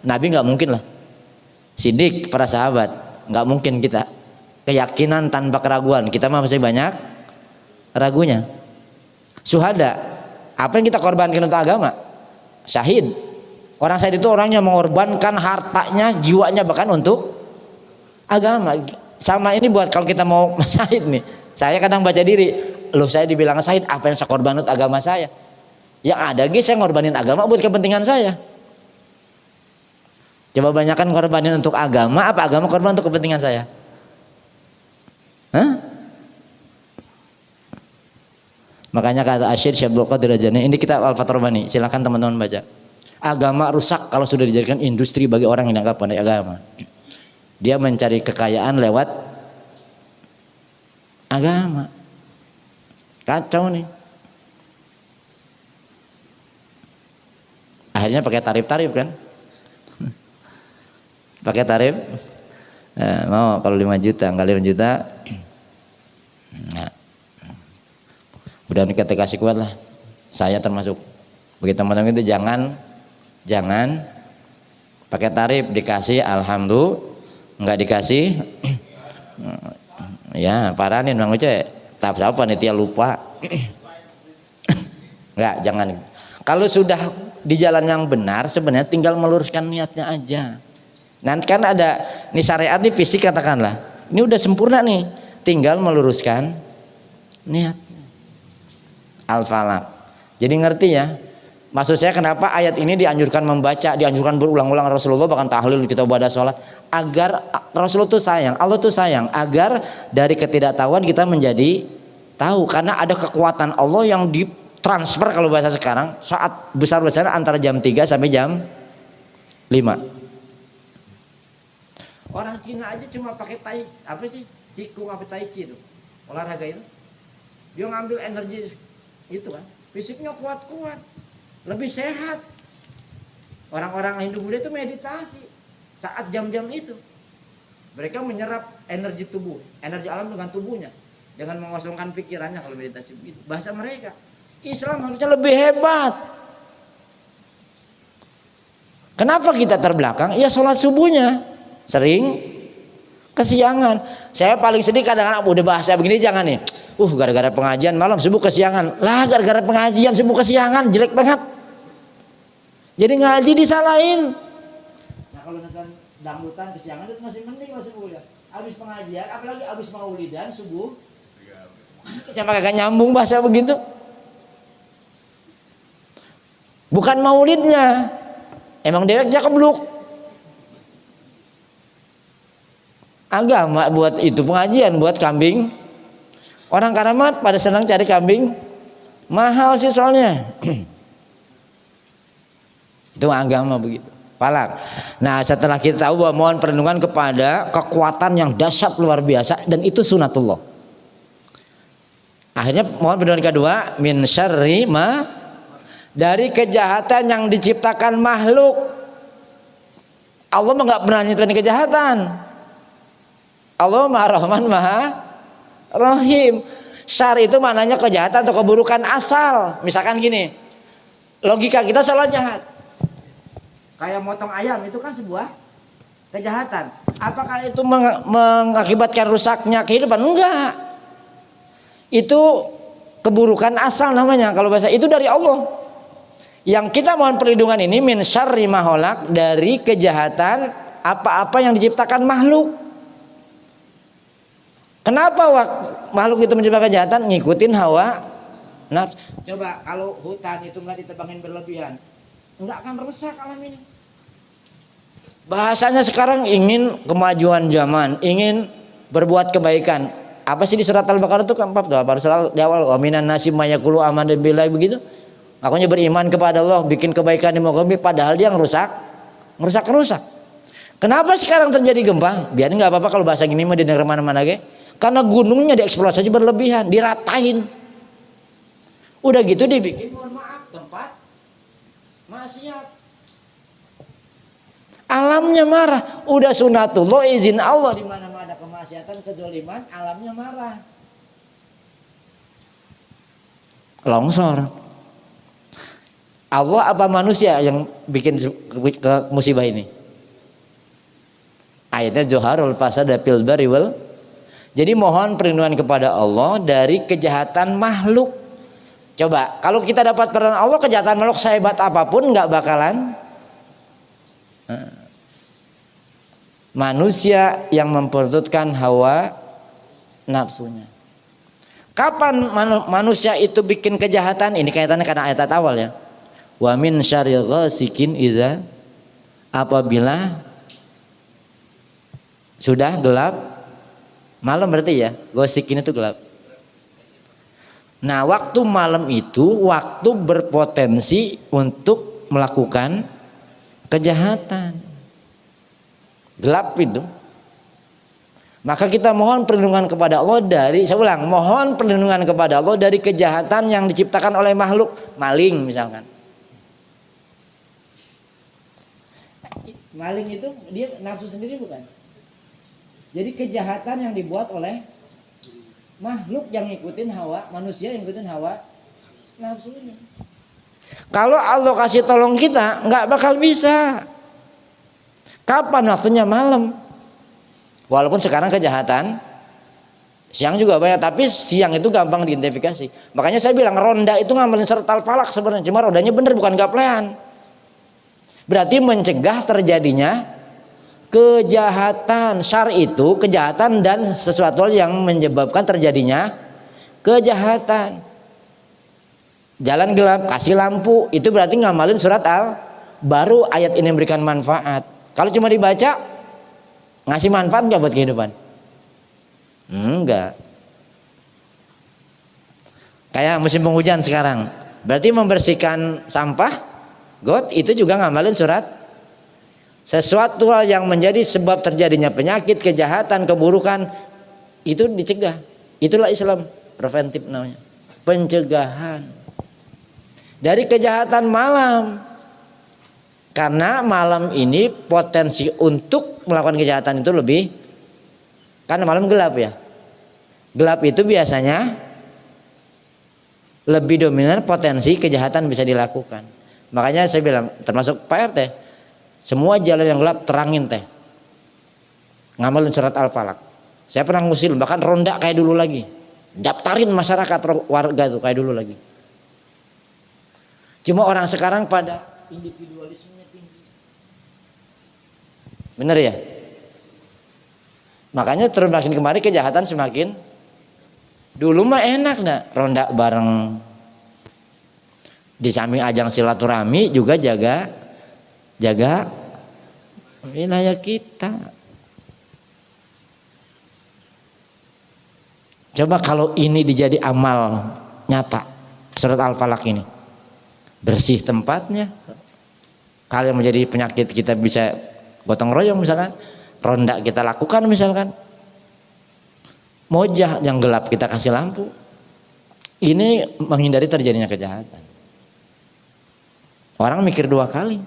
S3: Nabi nggak mungkin lah. Sidik para sahabat nggak mungkin kita. Keyakinan tanpa keraguan, kita masih banyak ragunya. Syuhada, apa yang kita korbankan untuk agama? Syahid. Orang syahid itu orang yang mengorbankan hartanya, jiwanya bahkan untuk agama. Sama ini buat kalau kita mau syahid nih. Saya kadang baca diri, loh saya dibilang syahid, apa yang saya korban untuk agama saya? Yang ada saya ngorbanin agama buat kepentingan saya. Coba banyakkan korbanin untuk agama, apa agama korban untuk kepentingan saya? Hah? Makanya kata Syekh Abdul Qadir Jailani, ini kitab Al-Fatihah Rabbani, silakan teman-teman baca. Agama rusak kalau sudah dijadikan industri bagi orang yang dianggap pandai agama. Dia mencari kekayaan lewat agama. Kacau nih. Akhirnya pakai tarif-tarif kan? Pakai tarif. Mau kalau 5 juta, kali 5 juta. Nah. Udah kita kasih kuat lah. Saya termasuk. Bagi teman-teman itu jangan pakai tarif, dikasih alhamdulillah, enggak dikasih ya paranin Bang Uce. Tahap siapa panitia lupa. Enggak, jangan. Kalau sudah di jalan yang benar sebenarnya tinggal meluruskan niatnya aja. Nanti kan ada nih syariat nih fisik katakanlah. Ini udah sempurna nih, tinggal meluruskan niat. Al-Falaq. Jadi ngerti ya? Maksud saya kenapa ayat ini dianjurkan membaca, dianjurkan berulang-ulang Rasulullah, bahkan tahlil kita ibadah sholat, agar Rasulullah tuh sayang, Allah tuh sayang, agar dari ketidaktahuan kita menjadi tahu, karena ada kekuatan Allah yang ditransfer kalau bahasa sekarang saat besar-besar antara jam 3 sampai jam 5. Orang Cina aja cuma pakai tai apa sih? Qigong apa tai chi itu. Olahraga itu. Dia ngambil energi itu kan. Fisiknya kuat-kuat. Lebih sehat. Orang-orang Hindu Buddha itu meditasi saat jam-jam itu. Mereka menyerap energi tubuh, energi alam dengan tubuhnya, dengan mengosongkan pikirannya kalau meditasi begitu. Bahasa mereka. Islam harusnya lebih hebat. Kenapa kita terbelakang? Ya sholat subuhnya sering kesiangan. Saya paling sedih kadang-kadang udah bahasa begini jangan nih. Gara-gara pengajian malam subuh kesiangan. Lah gara-gara pengajian subuh kesiangan jelek banget. Jadi ngaji disalahin. Nah kalau nonton dangdutan kesiangan itu masih mending masih mulia. Habis pengajian, apalagi habis maulidan subuh. Sampai kagak nyambung bahasa begitu. Bukan maulidnya. Emang deweknya kebluk. Agama buat itu pengajian, buat kambing. Orang Karamat pada senang cari kambing. Mahal sih soalnya. Itu agama begitu. Falaq. Nah, setelah kita tahu bahwa mohon perlindungan kepada kekuatan yang dahsyat luar biasa, dan itu sunatullah. Akhirnya mohon perlindungan kedua, min syarri ma, dari kejahatan yang diciptakan makhluk. Allah mah nggak pernah nyiptain kejahatan. Allah Maha Rahman Maha Rahim. Syar itu maknanya kejahatan atau keburukan asal. Misalkan gini, logika kita salah jahat. Kayak motong ayam itu kan sebuah kejahatan. Apakah itu mengakibatkan rusaknya kehidupan? Enggak. Itu keburukan asal namanya. Kalau bahasa itu dari Allah. Yang kita mohon perlindungan ini min syarri ma khalaq, dari kejahatan apa-apa yang diciptakan makhluk. Kenapa makhluk itu menciptakan kejahatan? Ngikutin hawa nafsu. Coba kalau hutan itu nggak ditebangin berlebihan, nggak akan rusak alam ini. Bahasanya sekarang ingin kemajuan zaman, ingin berbuat kebaikan. Apa sih di surat Al-Baqarah itu keempat doa pada di awal, wa minan nasi may yaqulu amanna billahi begitu. Makanya beriman kepada Allah, bikin kebaikan di muka bumi, padahal dia ngerusak. Kenapa sekarang terjadi gempa? Biar nggak apa-apa kalau bahasa gini mah didengar mana-mana ge. Karena gunungnya dieksploitasi berlebihan, diratain. Udah gitu dibikin, mohon maaf, tempat maksiat. Alamnya marah. Udah sunatullah, izin Allah, di mana-mana ada kemaksiatan, kezaliman, alamnya marah. Longsor. Allah apa manusia yang bikin ke musibah ini? Ayatnya Zuharul fasada fil barri wal. Jadi mohon perlindungan kepada Allah dari kejahatan makhluk. Coba kalau kita dapat perlindungan Allah, kejahatan makhluk sehebat apapun nggak bakalan. Manusia yang memperturutkan hawa nafsunya. Kapan manusia itu bikin kejahatan? Ini kaitannya karena ayat awal ya. Wa min syarri ghasikin idza, apabila sudah gelap malam, berarti ya ghasikin itu gelap. Nah, waktu malam itu waktu berpotensi untuk melakukan kejahatan. Gelap itu. Maka kita mohon perlindungan kepada Allah dari, saya ulang, mohon perlindungan kepada Allah dari kejahatan yang diciptakan oleh makhluk. Maling misalkan. Maling itu dia nafsu sendiri bukan? Jadi kejahatan yang dibuat oleh makhluk yang ngikutin hawa, manusia yang ngikutin hawa nafsunya. Kalau Allah kasih tolong kita, nggak bakal bisa. Kapan waktunya? Malam. Walaupun sekarang kejahatan siang juga banyak, tapi siang itu gampang diidentifikasi. Makanya saya bilang ronda itu ngamalin surat Al-Falaq sebenarnya, cuma rodanya bener bukan gaplean. Berarti mencegah terjadinya kejahatan. Syar itu kejahatan dan sesuatu yang menyebabkan terjadinya kejahatan. Jalan gelap, kasih lampu, itu berarti ngamalin surat baru ayat ini memberikan manfaat. Kalau cuma dibaca, ngasih manfaat nggak buat kehidupan? Enggak. Kayak musim penghujan sekarang, berarti membersihkan sampah, got, itu juga ngamalin surat. Sesuatu hal yang menjadi sebab terjadinya penyakit, kejahatan, keburukan, itu dicegah. Itulah Islam, preventif namanya, pencegahan. Dari kejahatan malam, karena malam ini potensi untuk melakukan kejahatan itu lebih, karena malam gelap ya. Gelap itu biasanya lebih dominan, potensi kejahatan bisa dilakukan. Makanya saya bilang, termasuk Pak RT, semua jalan yang gelap terangin teh, ngamalin surat Al-Falaq. Saya pernah ngusil, bahkan ronda kayak dulu lagi, daftarin masyarakat warga tuh kayak dulu lagi. Cuma orang sekarang pada individualismenya tinggi. Bener ya? Makanya terus makin kemari kejahatan semakin. Dulu mah enak dah, ronda bareng. Di samping ajang silaturahmi juga jaga wilayah kita. Coba kalau ini dijadi amal nyata, surat Al-Falaq ini. Bersih tempatnya. Kalau yang menjadi penyakit kita bisa gotong royong misalkan, ronda kita lakukan misalkan, mojah yang gelap kita kasih lampu. Ini menghindari terjadinya kejahatan. Orang mikir 2 kali.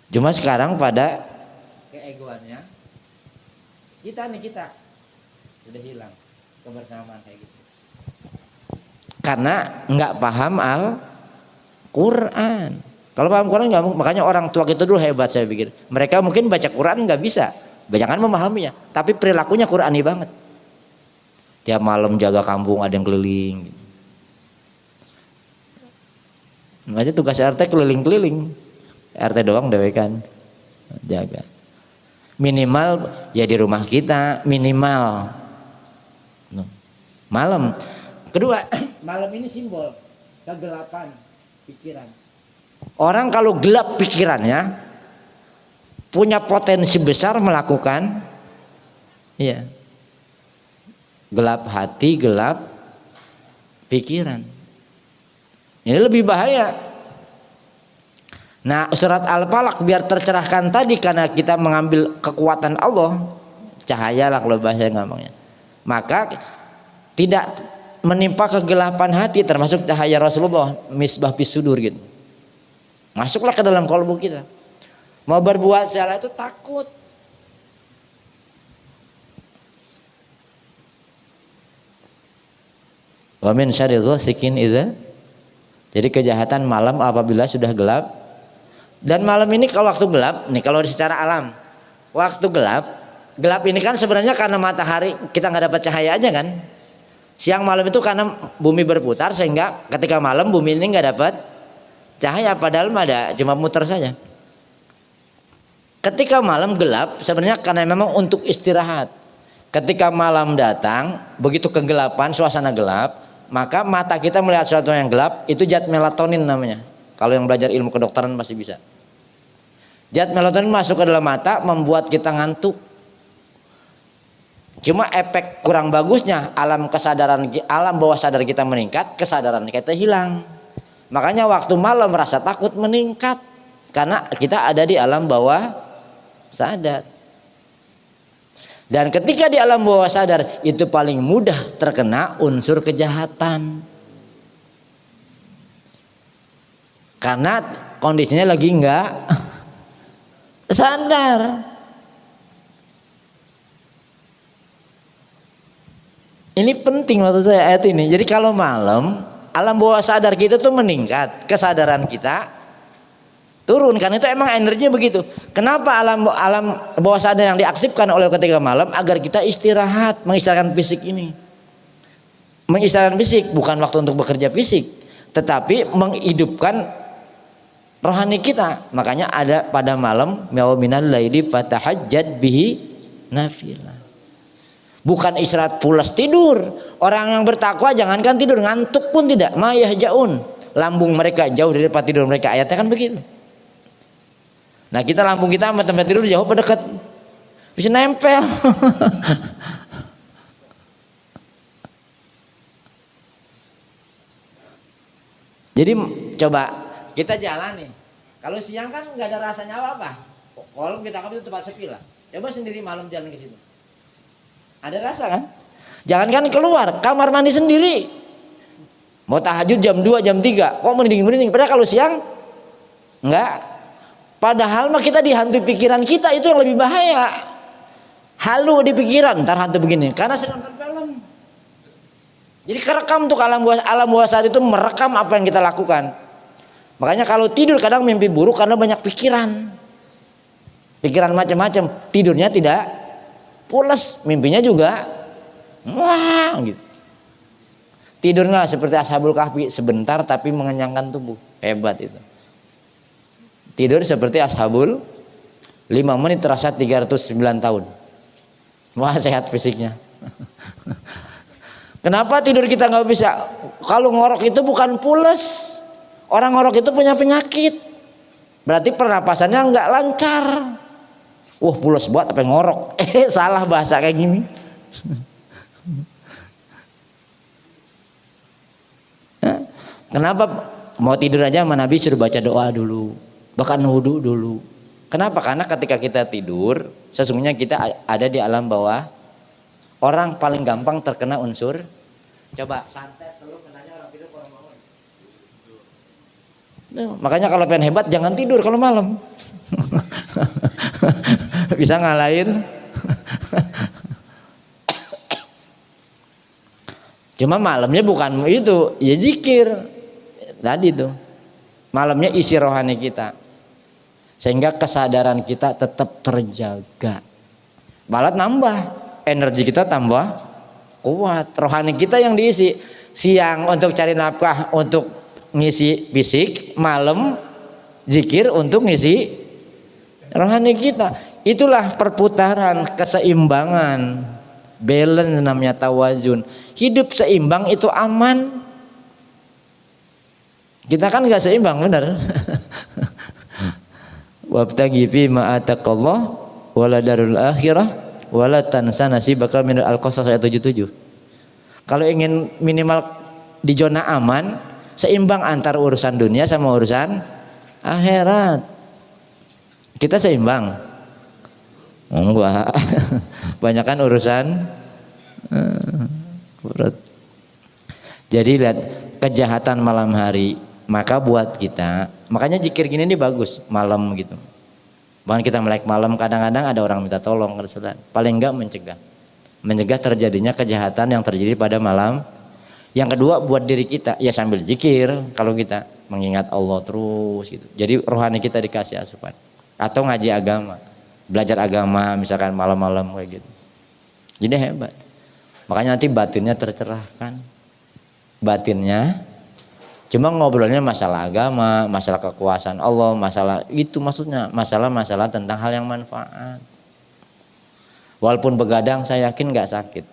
S3: Cuma sekarang pada keegoannya kita sudah hilang kebersamaan kayak gitu. Karena nggak paham Al-Quran. Kalau paham Quran nggak, makanya orang tua kita dulu hebat saya pikir. Mereka mungkin baca Quran nggak bisa, jangan memahaminya, tapi perilakunya Qurani banget. Tiap malam jaga kampung, ada yang keliling. Makanya tugas RT keliling-keliling, RT doang dewe kan jaga. Minimal ya di rumah kita minimal malam. Kedua, malam ini simbol kegelapan pikiran. Orang kalau gelap pikirannya punya potensi besar melakukan gelap hati, gelap pikiran. Ini lebih bahaya. Nah, surat Al-Falaq biar tercerahkan tadi karena kita mengambil kekuatan Allah, cahaya lah kalau bahasa gampangnya. Maka tidak menimpa kegelapan hati, termasuk cahaya Rasulullah, misbah fis sudur gitu. Masuklah ke dalam kalbu kita. Mau berbuat salah itu takut. Wa min syarri ghasikin idza. Jadi kejahatan malam apabila sudah gelap. Dan malam ini kalau waktu gelap, nih kalau secara alam, waktu gelap ini kan sebenarnya karena matahari kita nggak dapat cahaya aja kan. Siang malam itu karena bumi berputar sehingga ketika malam bumi ini nggak dapat cahaya, padahal ada cuma muter saja. Ketika malam gelap sebenarnya karena memang untuk istirahat. Ketika malam datang, begitu kegelapan, suasana gelap, maka mata kita melihat sesuatu yang gelap, itu zat melatonin namanya. Kalau yang belajar ilmu kedokteran pasti bisa. Zat melatonin masuk ke dalam mata membuat kita ngantuk. Cuma efek kurang bagusnya alam bawah sadar kita meningkat, kesadaran kita hilang. Makanya waktu malam rasa takut meningkat karena kita ada di alam bawah sadar. Dan ketika di alam bawah sadar itu paling mudah terkena unsur kejahatan. Karena kondisinya lagi enggak sadar. Ini penting maksud saya ayat ini. Jadi kalau malam alam bawah sadar kita tuh meningkat, kesadaran kita turun, kan itu emang energinya begitu. Kenapa alam bawah sadar yang diaktifkan oleh ketika malam agar kita istirahat, mengistirahatkan fisik ini. Mengistirahatkan fisik bukan waktu untuk bekerja fisik, tetapi menghidupkan rohani kita. Makanya ada pada malam wa minal laili fatahajjad bihi nafilah. Bukan istirahat pulas tidur. Orang yang bertakwa jangankan tidur, ngantuk pun tidak. Ma yahjaun, lambung mereka jauh dari tempat tidur mereka. Ayatnya kan begitu. Nah kita lambung kita sama tempat tidur jauh apa dekat? Bisa nempel. Jadi coba kita jalan nih. Kalau siang kan nggak ada rasanya apa-apa. Kalau kita itu tempat sepi lah. Coba sendiri malam jalan ke situ. Ada rasa kan? Jangankan keluar, kamar mandi sendiri. Mau tahajud jam 2, jam 3, kok merinding-merinding. Padahal kalau siang enggak. Padahal mah kita dihantui pikiran kita, itu yang lebih bahaya. Halu di pikiran, ntar hantu begini. Karena sedang nonton film. Jadi kerekam tuh alam bawah sadar itu merekam apa yang kita lakukan. Makanya kalau tidur kadang mimpi buruk karena banyak pikiran. Pikiran macam-macam. Tidurnya tidak pulas, mimpinya juga wah gitu. Tidurnya seperti Ashabul Kahfi, sebentar tapi mengenyangkan tubuh. Hebat itu. Tidur seperti Ashabul, 5 menit terasa 309 tahun. Wah sehat fisiknya. Kenapa tidur kita nggak bisa? Kalau ngorok itu bukan pules. Orang ngorok itu punya penyakit. Berarti pernapasannya nggak lancar. Wah pules buat apa ngorok? Salah bahasa kayak gini. Kenapa mau tidur aja sama Nabi suruh baca doa dulu, bahkan wudhu dulu. Kenapa? Karena ketika kita tidur, sesungguhnya kita ada di alam bawah. Orang paling gampang terkena unsur. Coba santet dulu kenanya orang tidur orang bangun. Makanya kalau pengen hebat jangan tidur kalau malam. Bisa ngalahin. Cuma malamnya bukan itu, ya zikir. Tadi tuh. Malamnya isi rohani kita. Sehingga kesadaran kita tetap terjaga. Malah nambah, energi kita tambah kuat. Rohani kita yang diisi. Siang untuk cari nafkah, untuk ngisi fisik, malam zikir untuk ngisi rohani kita. Itulah perputaran, keseimbangan, balance namanya tawazun. Hidup seimbang itu aman. Kita kan nggak seimbang, benar. Wabtaghi fi ma ataqallah wala darul akhirah wala tansa nasibaka minal Al-Qasas ayat 77. Kalau ingin minimal di zona aman, seimbang antara urusan dunia sama urusan akhirat. Kita seimbang. Enggak. Banyakan urusan berat. Jadi lihat kejahatan malam hari, maka buat kita, makanya zikir gini ini bagus malam gitu. Bahkan kita melek malam, kadang-kadang ada orang minta tolong ke Rasulullah. Paling enggak mencegah terjadinya kejahatan yang terjadi pada malam. Yang kedua buat diri kita, ya sambil zikir kalau kita mengingat Allah terus gitu. Jadi rohani kita dikasih asupan. Atau ngaji agama, belajar agama misalkan malam-malam kayak gitu. Jadi hebat. Makanya nanti batinnya tercerahkan. Batinnya cuma ngobrolnya masalah agama, masalah kekuasaan Allah, masalah itu maksudnya, masalah-masalah tentang hal yang manfaat. Walaupun begadang saya yakin nggak sakit.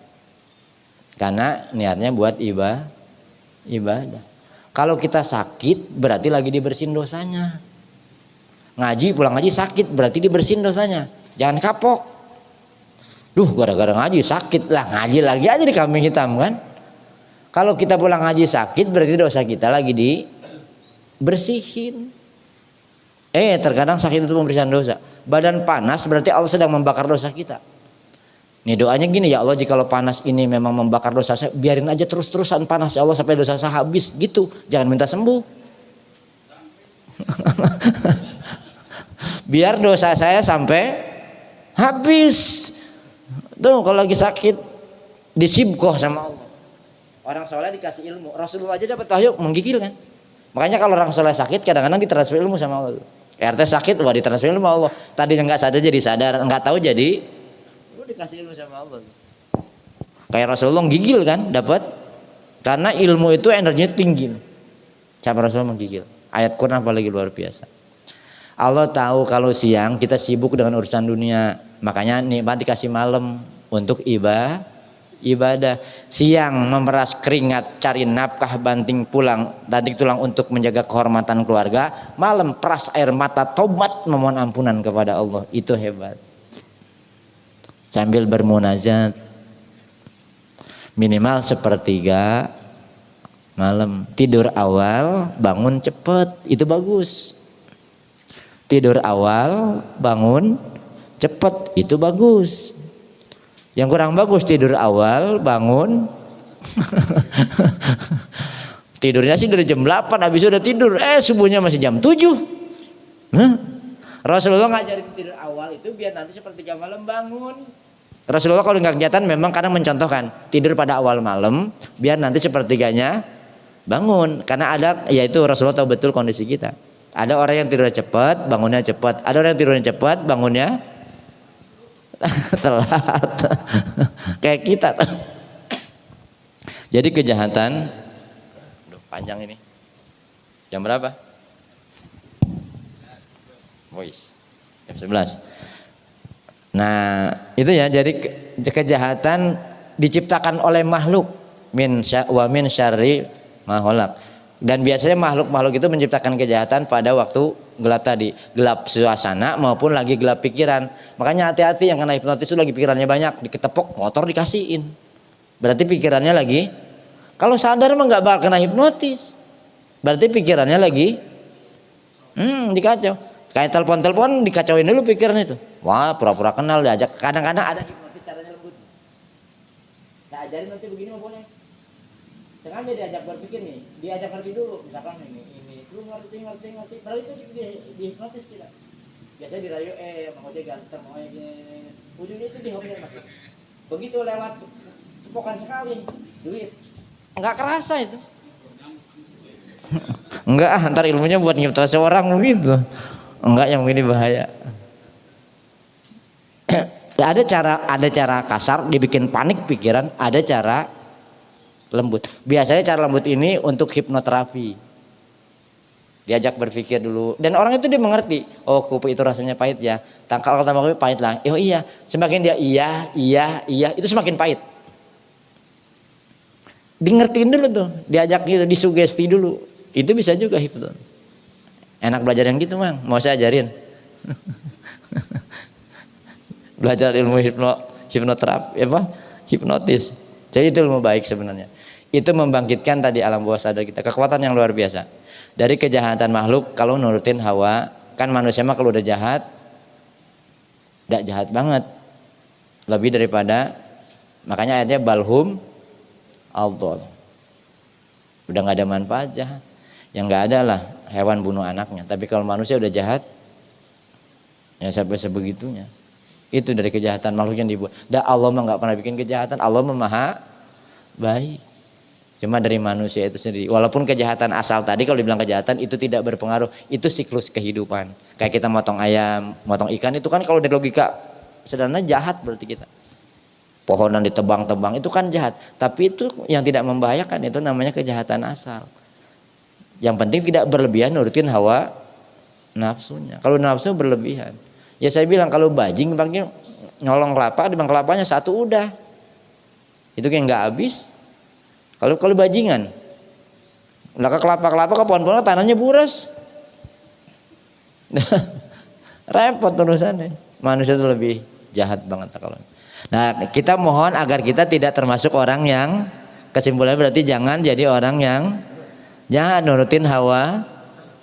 S3: Karena niatnya buat ibadah. Kalau kita sakit berarti lagi dibersihin dosanya. Ngaji pulang ngaji sakit berarti dibersihin dosanya. Jangan kapok. Duh gara-gara ngaji sakit lah, ngaji lagi aja di kambing hitam kan. Kalau kita pulang ngaji sakit berarti dosa kita lagi dibersihin. Terkadang sakit itu pembersihan dosa. Badan panas berarti Allah sedang membakar dosa kita. Nih doanya gini, ya Allah jikalau panas ini memang membakar dosa saya, biarin aja terus-terusan panas ya Allah sampai dosa saya habis gitu. Jangan minta sembuh. Biar dosa saya sampai habis. Tuh kalau lagi sakit disibkoh sama Allah. Orang soleh dikasih ilmu. Rasulullah aja dapat wahyu menggigil kan. Makanya kalau orang soleh sakit kadang-kadang ditransfer ilmu sama Allah. RT sakit wah ditransfer ilmu sama Allah. Tadinya nggak sadar jadi sadar, nggak tahu jadi dikasih ilmu sama Allah. Kayak Rasulullah gigil kan dapat. Karena ilmu itu energinya tinggi. Sama Rasulullah menggigil. Ayat Quran apalagi luar biasa. Allah tahu kalau siang kita sibuk dengan urusan dunia. Makanya nikmat dikasih malam untuk ibadah. Siang memeras keringat cari nafkah banting tulang untuk menjaga kehormatan keluarga. Malam peras air mata tobat memohon ampunan kepada Allah. Itu hebat. Sambil bermunajat minimal sepertiga malam. Tidur awal bangun cepet, itu bagus. Tidur awal bangun cepet, itu bagus. Yang kurang bagus tidur awal bangun tidurnya sih dari jam 8, habis udah tidur subuhnya masih jam 7. Rasulullah ngajarin tidur awal itu biar nanti sepertiga malam bangun. Rasulullah kalau nggak kegiatan memang kadang mencontohkan tidur pada awal malam biar nanti sepertiganya bangun. Karena ada, yaitu Rasulullah tahu betul kondisi kita. Ada orang yang tidurnya cepat, bangunnya cepat. Ada orang yang tidurnya cepat, bangunnya telat. Kayak kita. Jadi kejahatan, panjang ini. Jam berapa? Jam 11. Nah, itu ya, jadi kejahatan diciptakan oleh makhluk min syarri ma khalaq. Dan biasanya makhluk-makhluk itu menciptakan kejahatan pada waktu gelap tadi, gelap suasana maupun lagi gelap pikiran. Makanya hati-hati yang kena hipnotis itu lagi pikirannya banyak, diketepok motor dikasihin. Berarti pikirannya lagi, kalau sadar mah nggak bakal kena hipnotis. Berarti pikirannya lagi dikacau. Kayak telepon-telepon dikacauin dulu pikiran itu. Wah, pura-pura kenal diajak. Kadang-kadang ada hipnotis caranya lembut. Saya ajarin nanti begini mah boleh. Sengaja diajak berpikir nih, diajak ngerti dulu. Misalkan ini, lu ngerti. Padahal itu di hipnotis kita. Biasanya di radio, Bang Ojek ganteng, mau gini. Ujungnya itu dihipnotis masuk. Begitu lewat cepokan sekali, duit. Enggak kerasa itu. Enggak, antar ilmunya buat nyipta seorang begitu. Enggak, yang begini bahaya. Ada cara kasar dibikin panik pikiran, ada cara lembut. Biasanya cara lembut ini untuk hipnoterapi. Diajak berpikir dulu dan orang itu dia mengerti. Oh, kopi itu rasanya pahit ya. Kalau tambah kopi pahit lah. Oh iya, semakin dia iya itu semakin pahit. Di ngertiin dulu tuh, diajak gitu, disugesti dulu. Itu bisa juga hipnotis. Enak belajar yang gitu, Mang. Mau saya ajarin. Belajar ilmu hipnoterapi hipnotis. Jadi itu ilmu baik sebenarnya. Itu membangkitkan tadi alam bawah sadar kita, kekuatan yang luar biasa. Dari kejahatan makhluk kalau nurutin hawa, kan manusia mah kalau udah jahat tidak jahat banget. Lebih daripada, makanya ayatnya balhum aldol. Udah nggak ada manfaat jahat. Yang nggak ada lah hewan bunuh anaknya. Tapi kalau manusia udah jahat, ya sampai sebegitunya. Itu dari kejahatan makhluk yang dibuat. Dan Allah mah nggak pernah bikin kejahatan. Allah mah maha baik. Cuma dari manusia itu sendiri. Walaupun kejahatan asal tadi kalau dibilang kejahatan itu tidak berpengaruh. Itu siklus kehidupan. Kayak kita motong ayam, motong ikan itu kan kalau dari logika sederhana jahat berarti kita. Pohonan ditebang-tebang itu kan jahat. Tapi itu yang tidak membahayakan, itu namanya kejahatan asal. Yang penting tidak berlebihan nurutin hawa nafsunya. Kalau nafsu berlebihan, ya saya bilang kalau bajing bangnya nyolong kelapa, di bang kelapanya satu udah. Itu kayak nggak habis. Kalau bajingan, udah ke kelapa ke pohon-pohon tanahnya buras. Repot urusannya. Manusia itu lebih jahat banget kalau. Nah, kita mohon agar kita tidak termasuk orang yang, kesimpulannya berarti jangan jadi orang yang jahat, nurutin hawa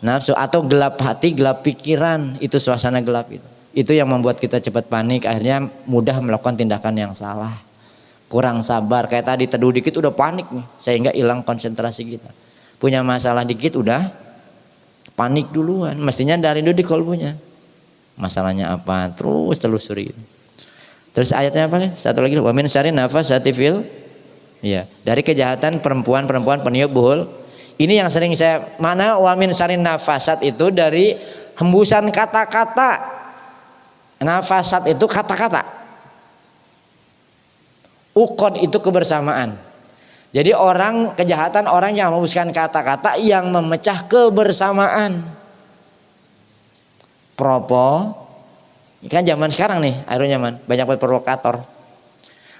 S3: nafsu atau gelap hati, gelap pikiran. Itu suasana gelap itu. Itu yang membuat kita cepat panik, akhirnya mudah melakukan tindakan yang salah. Kurang sabar, kayak tadi teduh dikit udah panik nih, sehingga hilang konsentrasi kita. Punya masalah dikit udah panik duluan. Mestinya dari dulu di kolbunya. Masalahnya apa? Terus telusuri. Terus ayatnya apa nih? Satu lagi, wa min syarri nafasati fil. Iya, dari kejahatan perempuan peniup buhul. Ini yang sering saya mana wa min syarri nafasat itu dari hembusan kata-kata. Nafasat itu kata-kata. Ukon itu kebersamaan. Jadi kejahatan orang yang menghembuskan kata-kata yang memecah kebersamaan. Propo, ini kan zaman sekarang nih, akhirnya zaman banyak provokator.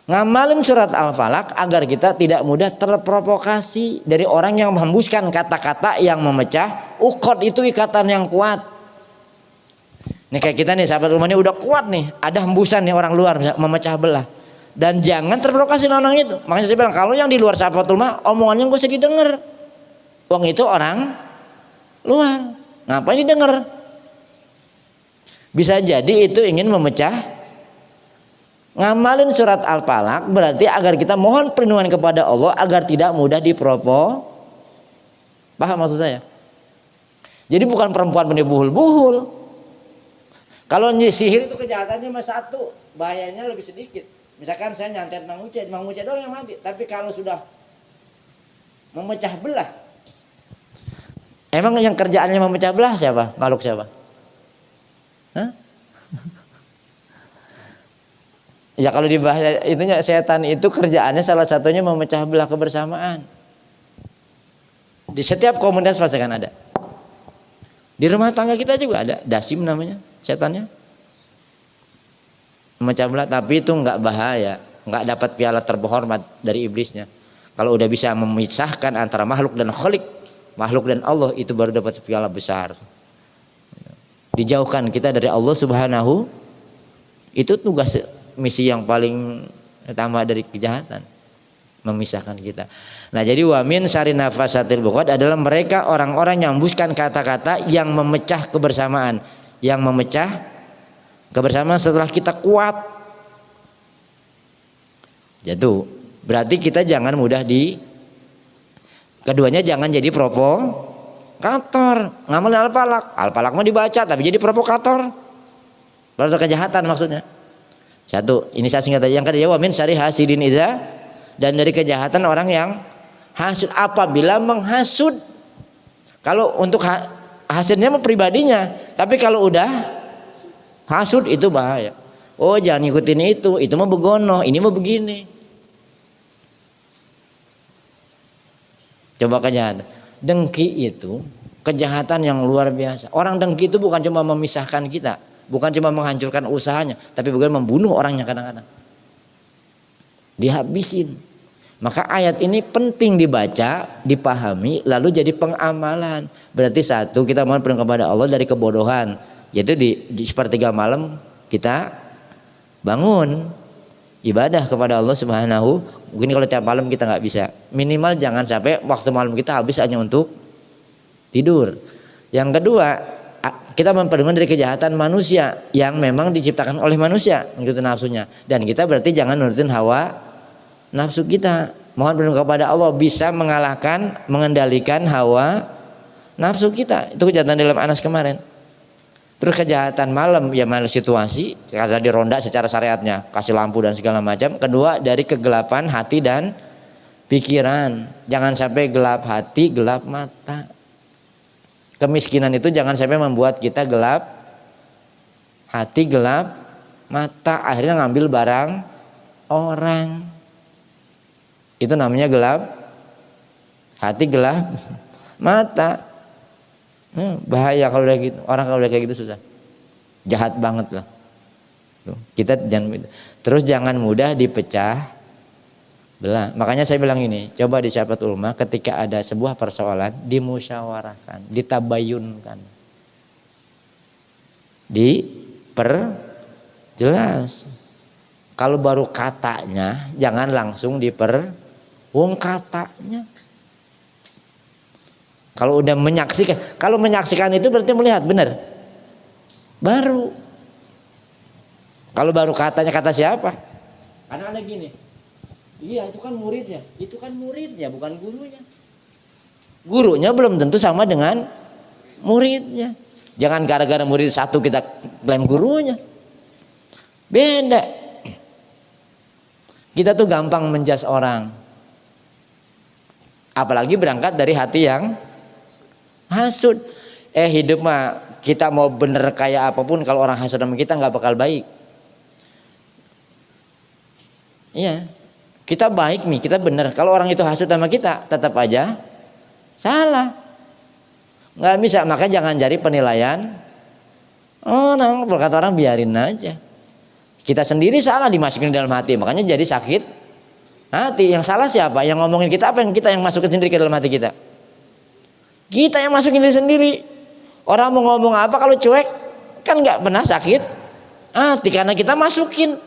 S3: Ngamalin surat Al-Falaq agar kita tidak mudah terprovokasi dari orang yang menghembuskan kata-kata yang memecah uqad, itu ikatan yang kuat. Nih kayak kita nih sahabat rumah ini udah kuat nih, ada hembusan nih orang luar memecah belah. Dan jangan terprovokasi orang itu. Makanya saya bilang kalau yang di luar sahabat rumah omongannya gak usah didengar. Wong itu orang luar, ngapain didengar? Bisa jadi itu ingin memecah. Ngamalin surat Al-Falaq berarti agar kita mohon perlindungan kepada Allah agar tidak mudah dipropo. Paham maksud saya? Jadi bukan perempuan benih buhul-buhul. Kalau sihir itu kejahatannya cuma satu, bahayanya lebih sedikit. Misalkan saya nyantet Mang Uce doang yang mati. Tapi kalau sudah memecah belah, emang yang kerjaannya memecah belah siapa? Makhluk siapa? Hah? Ya kalau di bahasa itunya setan itu kerjaannya salah satunya memecah belah kebersamaan. Di setiap komunitas pasti kan ada. Di rumah tangga kita juga ada, dasim namanya setannya. Memecah belah, tapi itu enggak bahaya, enggak dapat piala terhormat dari iblisnya. Kalau udah bisa memisahkan antara makhluk dan khalik, makhluk dan Allah, itu baru dapat piala besar. Dijauhkan kita dari Allah Subhanahu, itu tugas misi yang paling utama dari kejahatan, memisahkan kita. Nah jadi wamin sari nafasatil buqad adalah mereka orang-orang yang membuskan kata-kata yang memecah kebersamaan, yang memecah kebersamaan setelah kita kuat. Jatuh. Berarti kita jangan mudah keduanya jangan jadi provokator. Ngamalin Al-Falaq mah dibaca tapi jadi provokator. Berarti kejahatan maksudnya. Satu, ini saya singkat aja. Yang kedua, wamin syari hasidin idza, dan dari kejahatan orang yang hasud apabila menghasud. Kalau untuk hasidnya mah pribadinya, tapi kalau udah hasud itu bahaya. Oh jangan ikutin itu mah begono, ini mah begini. Coba kejahatan. Dengki itu kejahatan yang luar biasa. Orang dengki itu bukan cuma memisahkan kita, bukan cuma menghancurkan usahanya, tapi juga membunuh orangnya kadang-kadang. Dihabisin. Maka ayat ini penting dibaca, dipahami, lalu jadi pengamalan. Berarti satu, kita mohon perlindungan kepada Allah dari kebodohan. Yaitu di sepertiga malam kita bangun ibadah kepada Allah Subhanahu. Mungkin kalau tiap malam kita nggak bisa. Minimal jangan sampai waktu malam kita habis hanya untuk tidur. Yang kedua, kita memperhatikan dari kejahatan manusia yang memang diciptakan oleh manusia mengikuti nafsunya, dan kita berarti jangan nurutin hawa nafsu kita. Mohon perlindungan kepada Allah bisa mengendalikan hawa nafsu kita. Itu kejahatan dalam Anas kemarin. Terus kejahatan malam ya malam situasi karena dironda secara syariatnya, kasih lampu dan segala macam. Kedua dari kegelapan hati dan pikiran. Jangan sampai gelap hati, gelap mata. Kemiskinan itu jangan sampai membuat kita gelap hati, gelap mata, akhirnya ngambil barang orang. Itu namanya gelap hati, gelap mata. Bahaya kalau udah gitu. Orang kalau udah kayak gitu susah, jahat banget lah. Kita jangan, terus jangan mudah dipecah belah. Makanya saya bilang ini, coba di Syafatul Ummah ketika ada sebuah persoalan dimusyawarahkan, ditabayunkan, diperjelas. Kalau baru katanya jangan langsung wong katanya. Kalau udah menyaksikan, kalau menyaksikan itu berarti melihat benar. Baru. Kalau baru katanya kata siapa? Karena ada gini. Iya itu kan muridnya bukan gurunya. Gurunya belum tentu sama dengan muridnya. Jangan gara-gara murid satu kita klaim gurunya. Beda. Kita tuh gampang menjas orang. Apalagi berangkat dari hati yang hasud. Hidup mah kita mau bener kayak apapun, kalau orang hasud sama kita nggak bakal baik. Iya, kita baik nih, kita bener. Kalau orang itu hasud sama kita, tetap aja salah. Nggak bisa, makanya jangan cari penilaian orang. Berkata orang biarin aja. Kita sendiri salah dimasukin dalam hati, makanya jadi sakit hati. Yang salah siapa? Yang ngomongin kita apa? Yang kita yang masukin sendiri ke dalam hati kita. Kita yang masukin diri sendiri. Orang mau ngomong apa kalau cuek kan nggak pernah sakit hati karena kita masukin.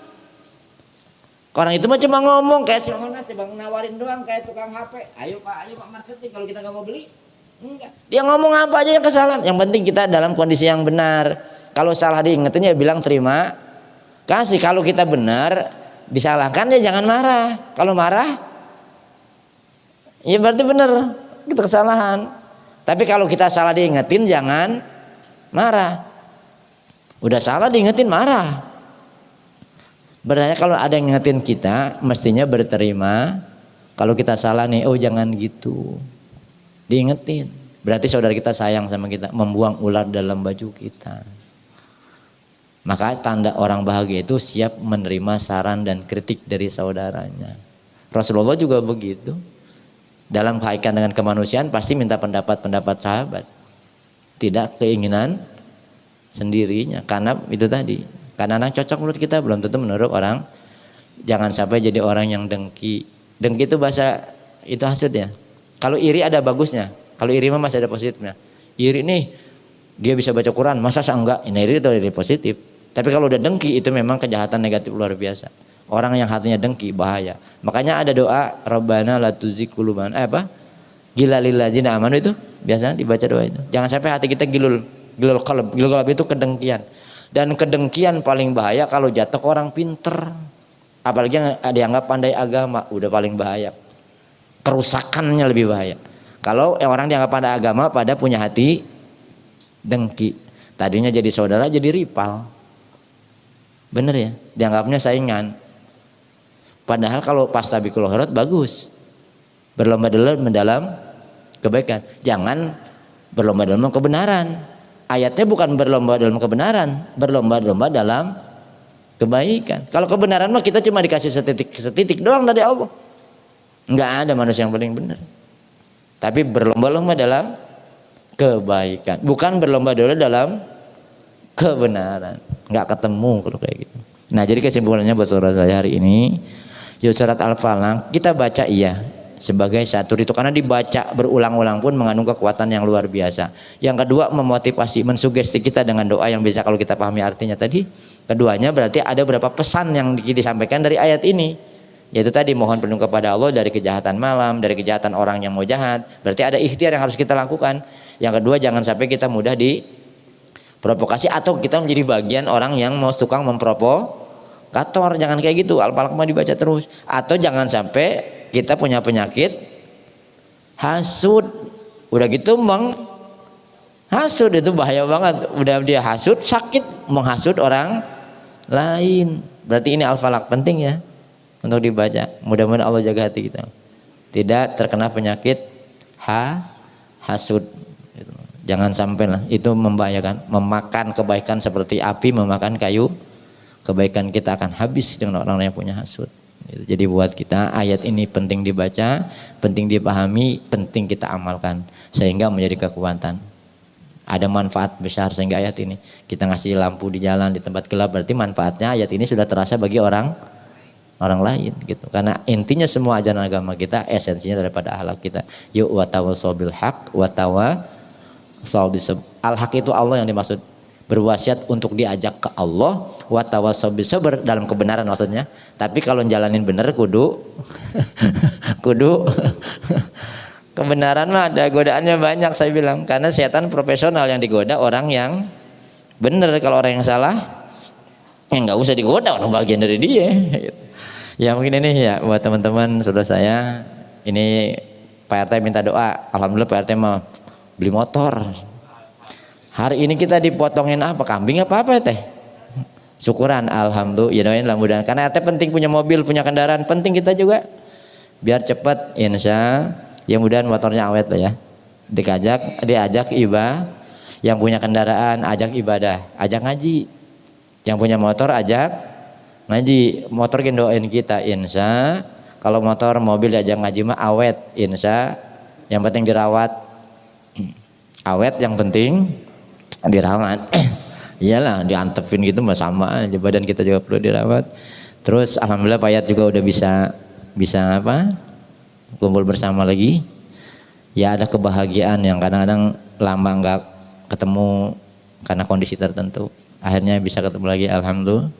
S3: Orang itu mah cuma ngomong kayak si Mas, bang nawarin doang kayak tukang HP. Ayo pak marketing, kalau kita nggak mau beli, enggak. Dia ngomong apa aja yang kesalahan. Yang penting kita dalam kondisi yang benar. Kalau salah diingetin ya bilang terima kasih. Kalau kita benar disalahkan ya jangan marah. Kalau marah ya berarti benar kita kesalahan. Tapi kalau kita salah diingetin jangan marah. Udah salah diingetin marah. Berarti kalau ada yang ngingetin kita mestinya berterima. Kalau kita salah nih, oh jangan gitu, diingetin. Berarti saudara kita sayang sama kita, membuang ular dalam baju kita. Maka tanda orang bahagia itu siap menerima saran dan kritik dari saudaranya. Rasulullah juga begitu. Dalam kaitan dengan kemanusiaan pasti minta pendapat sahabat, tidak keinginan sendirinya. Karena itu tadi, karena anak cocok menurut kita belum tentu menurut orang. Jangan sampai jadi orang yang dengki. Dengki itu bahasa itu hasud ya. Kalau iri ada bagusnya, kalau iri mah masih ada positifnya. Iri nih dia bisa baca Quran, masa enggak? Ini iri itu dari positif. Tapi kalau udah dengki itu memang kejahatan negatif luar biasa. Orang yang hatinya dengki bahaya. Makanya ada doa Rabbana la tuzigh qulubana gila lilladzina amanu, itu biasanya dibaca doa itu. Jangan sampai hati kita gilul qalb. Gilul qalb itu kedengkian. Dan kedengkian paling bahaya kalau jatuh ke orang pinter. Apalagi yang dianggap pandai agama, udah paling bahaya. Kerusakannya lebih bahaya. Kalau orang dianggap pandai agama pada punya hati dengki. Tadinya jadi saudara jadi rival. Bener ya, dianggapnya saingan. Padahal kalau pas tabiqul khairat bagus. Berlomba-lomba dalam kebaikan. Jangan berlomba dalam kebenaran. Ayatnya bukan berlomba dalam kebenaran, berlomba-lomba dalam kebaikan. Kalau kebenaran mah kita cuma dikasih setitik doang dari Allah. Enggak ada manusia yang paling benar. Tapi berlomba-lomba dalam kebaikan, bukan berlomba-lomba dalam kebenaran. Enggak ketemu kalau kayak gitu. Nah, jadi kesimpulannya buat saudara saya hari ini, yuk surat Al-Falaq kita baca iya sebagai satu itu karena dibaca berulang-ulang pun mengandung kekuatan yang luar biasa. Yang kedua, memotivasi, mensugesti kita dengan doa yang bisa kalau kita pahami artinya tadi. Keduanya berarti ada beberapa pesan yang disampaikan dari ayat ini, yaitu tadi mohon perlindungan kepada Allah dari kejahatan malam, dari kejahatan orang yang mau jahat. Berarti ada ikhtiar yang harus kita lakukan. Yang kedua, jangan sampai kita mudah diprovokasi atau kita menjadi bagian orang yang mau tukang memprovokator. Jangan kayak gitu. Al-Falaq mah dibaca terus. Atau jangan sampai kita punya penyakit hasud. Udah gitu menghasud, itu bahaya banget. Udah dia hasud, sakit, menghasud orang lain. Berarti ini Al-Falaq penting ya untuk dibaca. Mudah-mudahan Allah jaga hati kita tidak terkena penyakit hasud. Jangan sampai lah, itu membahayakan. Memakan kebaikan seperti api memakan kayu, kebaikan kita akan habis dengan orang-orang yang punya hasud. Jadi buat kita ayat ini penting dibaca, penting dipahami, penting kita amalkan sehingga menjadi kekuatan. Ada manfaat besar sehingga ayat ini kita ngasih lampu di jalan, di tempat gelap, berarti manfaatnya ayat ini sudah terasa bagi orang lain gitu. Karena intinya semua ajaran agama kita esensinya daripada akhlak kita. Yuk watawasau bil haq watawasau bisabr. Al-haq itu Allah yang dimaksud. Berwasiat untuk diajak ke Allah, watawasau bisabr dalam kebenaran maksudnya. Tapi kalau jalanin bener kudu kebenaran mah ada godaannya banyak saya bilang, karena setan profesional yang digoda orang yang bener. Kalau orang yang salah ya nggak usah digoda, orang bagian dari dia. Ya mungkin ini ya buat teman-teman saudara saya, ini Pak RT minta doa. Alhamdulillah Pak RT mah beli motor. Hari ini kita dipotongin apa? Kambing apa teh? Syukuran, alhamdulillah. Ya doain lah mudah. Karena RT penting punya mobil, punya kendaraan, penting kita juga biar cepat. Insya ya mudahan motornya awet lah ya. Diajak ibadah. Yang punya kendaraan ajak ibadah, ajak ngaji. Yang punya motor ajak ngaji. Motor doain kita insya. Kalau motor mobil diajak ngaji mah awet insya. Yang penting dirawat. Awet yang penting dirawat. Iyalah diantepin gitu mah sama aja, badan kita juga perlu dirawat. Terus alhamdulillah Pak Yat juga udah bisa apa? Kumpul bersama lagi. Ya ada kebahagiaan yang kadang-kadang lama nggak ketemu karena kondisi tertentu. Akhirnya bisa ketemu lagi, alhamdulillah.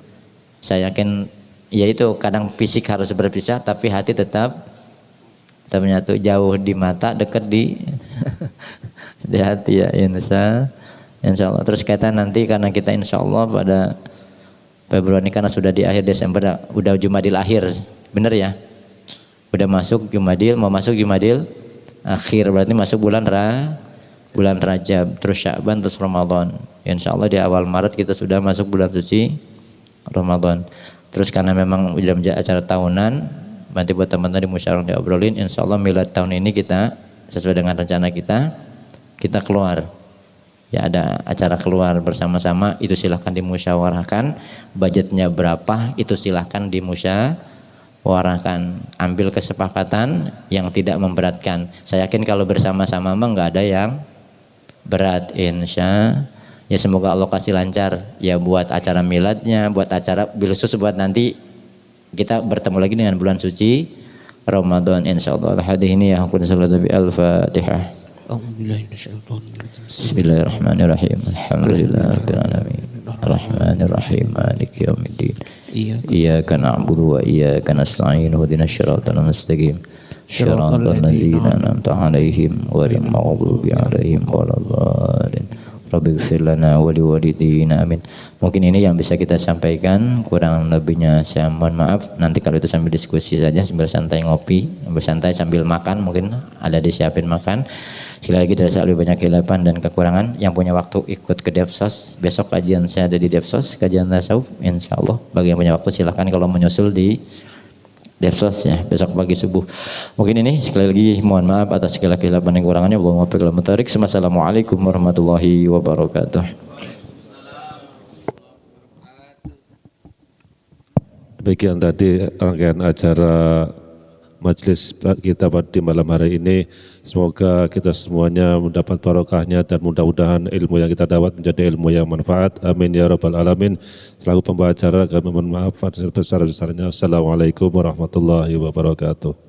S3: Saya yakin ya itu kadang fisik harus berpisah tapi hati tetap menyatu, jauh di mata, dekat di di hati ya insya Allah. Terus kaitan nanti karena kita insya Allah pada Februari karena sudah di akhir Desember, udah Jumadil akhir, bener ya? Udah masuk Jumadil, mau masuk Jumadil akhir, berarti masuk bulan Rajab, terus Sya'ban, terus Ramadan. Insya Allah di awal Maret kita sudah masuk bulan suci Ramadan. Terus karena memang dalam acara tahunan, nanti buat teman-teman di musyawarah diobrolin, insya Allah milad tahun ini kita sesuai dengan rencana kita keluar. Ya ada acara keluar bersama-sama, itu silahkan dimusyawarahkan. Budgetnya berapa, itu silahkan dimusyawarahkan. Ambil kesepakatan yang tidak memberatkan. Saya yakin kalau bersama-sama mah nggak ada yang berat, insya. Ya semoga Allah kasih lancar ya buat acara miladnya, buat acara khusus buat nanti kita bertemu lagi dengan bulan suci Ramadan insyaallah. Hadis ini ya aku sallallahu bi al-Fatihah. Bismillahirrahmanirrahim. Alhamdulillahirabbil alamin. Arrahmanirrahim. Maliki yaumiddin. Iyyaka na'budu wa iyyaka nasta'in. Ihdinas siratal mustaqim. Shiratal ladzina an'amta 'alaihim ghairil maghdubi 'alaihim waladdallin. Rabbighfir lana wa liwalidayna amin. Mungkin ini yang bisa kita sampaikan, kurang lebihnya saya mohon maaf. Nanti kalau itu sambil diskusi saja, sambil santai ngopi, sambil santai sambil makan, mungkin ada disiapin makan. Sekali lagi dari saya lebih banyak kehilapan dan kekurangan. Yang punya waktu ikut ke Depsos, besok kajian saya ada di Depsos, kajian tasawuf insyaallah. Bagi yang punya waktu silahkan kalau menyusul di Depsos ya, besok pagi subuh. Mungkin ini sekali lagi mohon maaf atas segala kehilapan dan kekurangannya. Allahumma barik lana tarik. Wassalamualaikum warahmatullahi wabarakatuh.
S1: Demikian tadi rangkaian acara majelis kita di malam hari ini. Semoga kita semuanya mendapat barokahnya dan mudah-mudahan ilmu yang kita dapat menjadi ilmu yang manfaat. Amin ya rabbal alamin. Selaku pembawa acara kami mohon maaf atas besar-besarnya. Assalamualaikum warahmatullahi wabarakatuh.